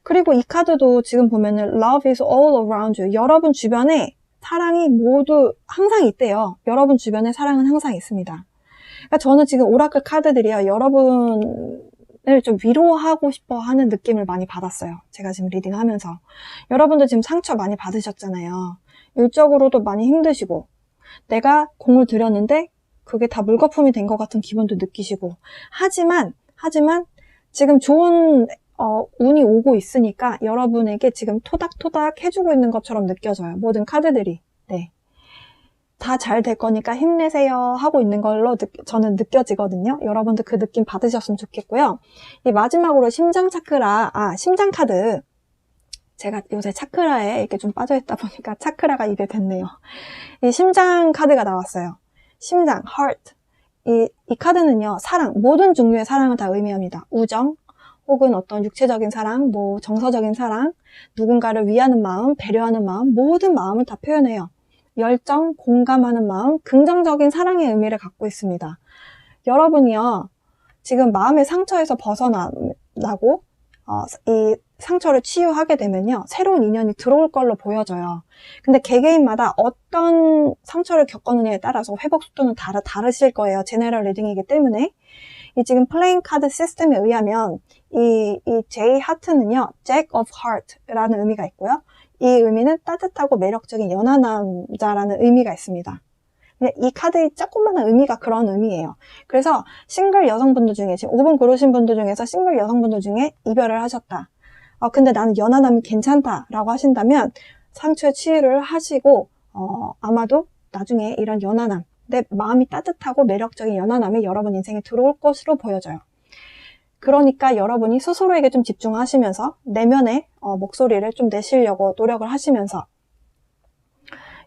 Speaker 1: 그리고 이 카드도 지금 보면은 Love is all around you, 여러분 주변에 사랑이 모두 항상 있대요. 여러분 주변에 사랑은 항상 있습니다. 그러니까 저는 지금 오라클 카드들이요, 여러분을 좀 위로하고 싶어 하는 느낌을 많이 받았어요. 제가 지금 리딩하면서. 여러분들 지금 상처 많이 받으셨잖아요. 일적으로도 많이 힘드시고, 내가 공을 들였는데 그게 다 물거품이 된 것 같은 기분도 느끼시고, 하지만 지금 좋은 운이 오고 있으니까 여러분에게 지금 토닥토닥 해주고 있는 것처럼 느껴져요. 모든 카드들이. 네. 다 잘 될 거니까 힘내세요 하고 있는 걸로 저는 느껴지거든요. 여러분들 그 느낌 받으셨으면 좋겠고요. 이 마지막으로 심장 차크라, 심장 카드. 제가 요새 차크라에 이렇게 좀 빠져있다 보니까 차크라가 입에 뱉네요. 이 심장 카드가 나왔어요. 심장, heart. 이 카드는요, 사랑, 모든 종류의 사랑을 다 의미합니다. 우정, 혹은 어떤 육체적인 사랑, 뭐 정서적인 사랑, 누군가를 위하는 마음, 배려하는 마음, 모든 마음을 다 표현해요. 열정, 공감하는 마음, 긍정적인 사랑의 의미를 갖고 있습니다. 여러분이요, 지금 마음의 상처에서 벗어나고 이 상처를 치유하게 되면요, 새로운 인연이 들어올 걸로 보여져요. 근데 개개인마다 어떤 상처를 겪었느냐에 따라서 회복 속도는 다르실 거예요. 제너럴 리딩이기 때문에. 이 지금 플레잉 카드 시스템에 의하면 이 J 하트는요, Jack of Heart라는 의미가 있고요. 이 의미는 따뜻하고 매력적인 연하남자라는 의미가 있습니다. 이 카드의 조그마한 의미가 그런 의미예요. 그래서 싱글 여성분들 중에, 지금 5번 고르신 분들 중에서 싱글 여성분들 중에 이별을 하셨다. 근데 나는 연하남이 괜찮다라고 하신다면 상처의 치유를 하시고 아마도 나중에 이런 연하남, 내 마음이 따뜻하고 매력적인 연하남이 여러분 인생에 들어올 것으로 보여져요. 그러니까 여러분이 스스로에게 좀 집중하시면서 내면의 목소리를 좀 내시려고 노력을 하시면서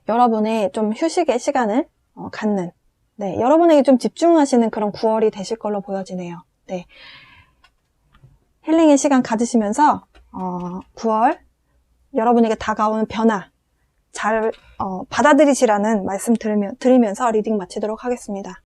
Speaker 1: 여러분의 좀 휴식의 시간을 갖는, 네, 여러분에게 좀 집중하시는 그런 9월이 되실 걸로 보여지네요. 네, 힐링의 시간 가지시면서 9월 여러분에게 다가오는 변화 잘 받아들이시라는 말씀 드리면서 리딩 마치도록 하겠습니다.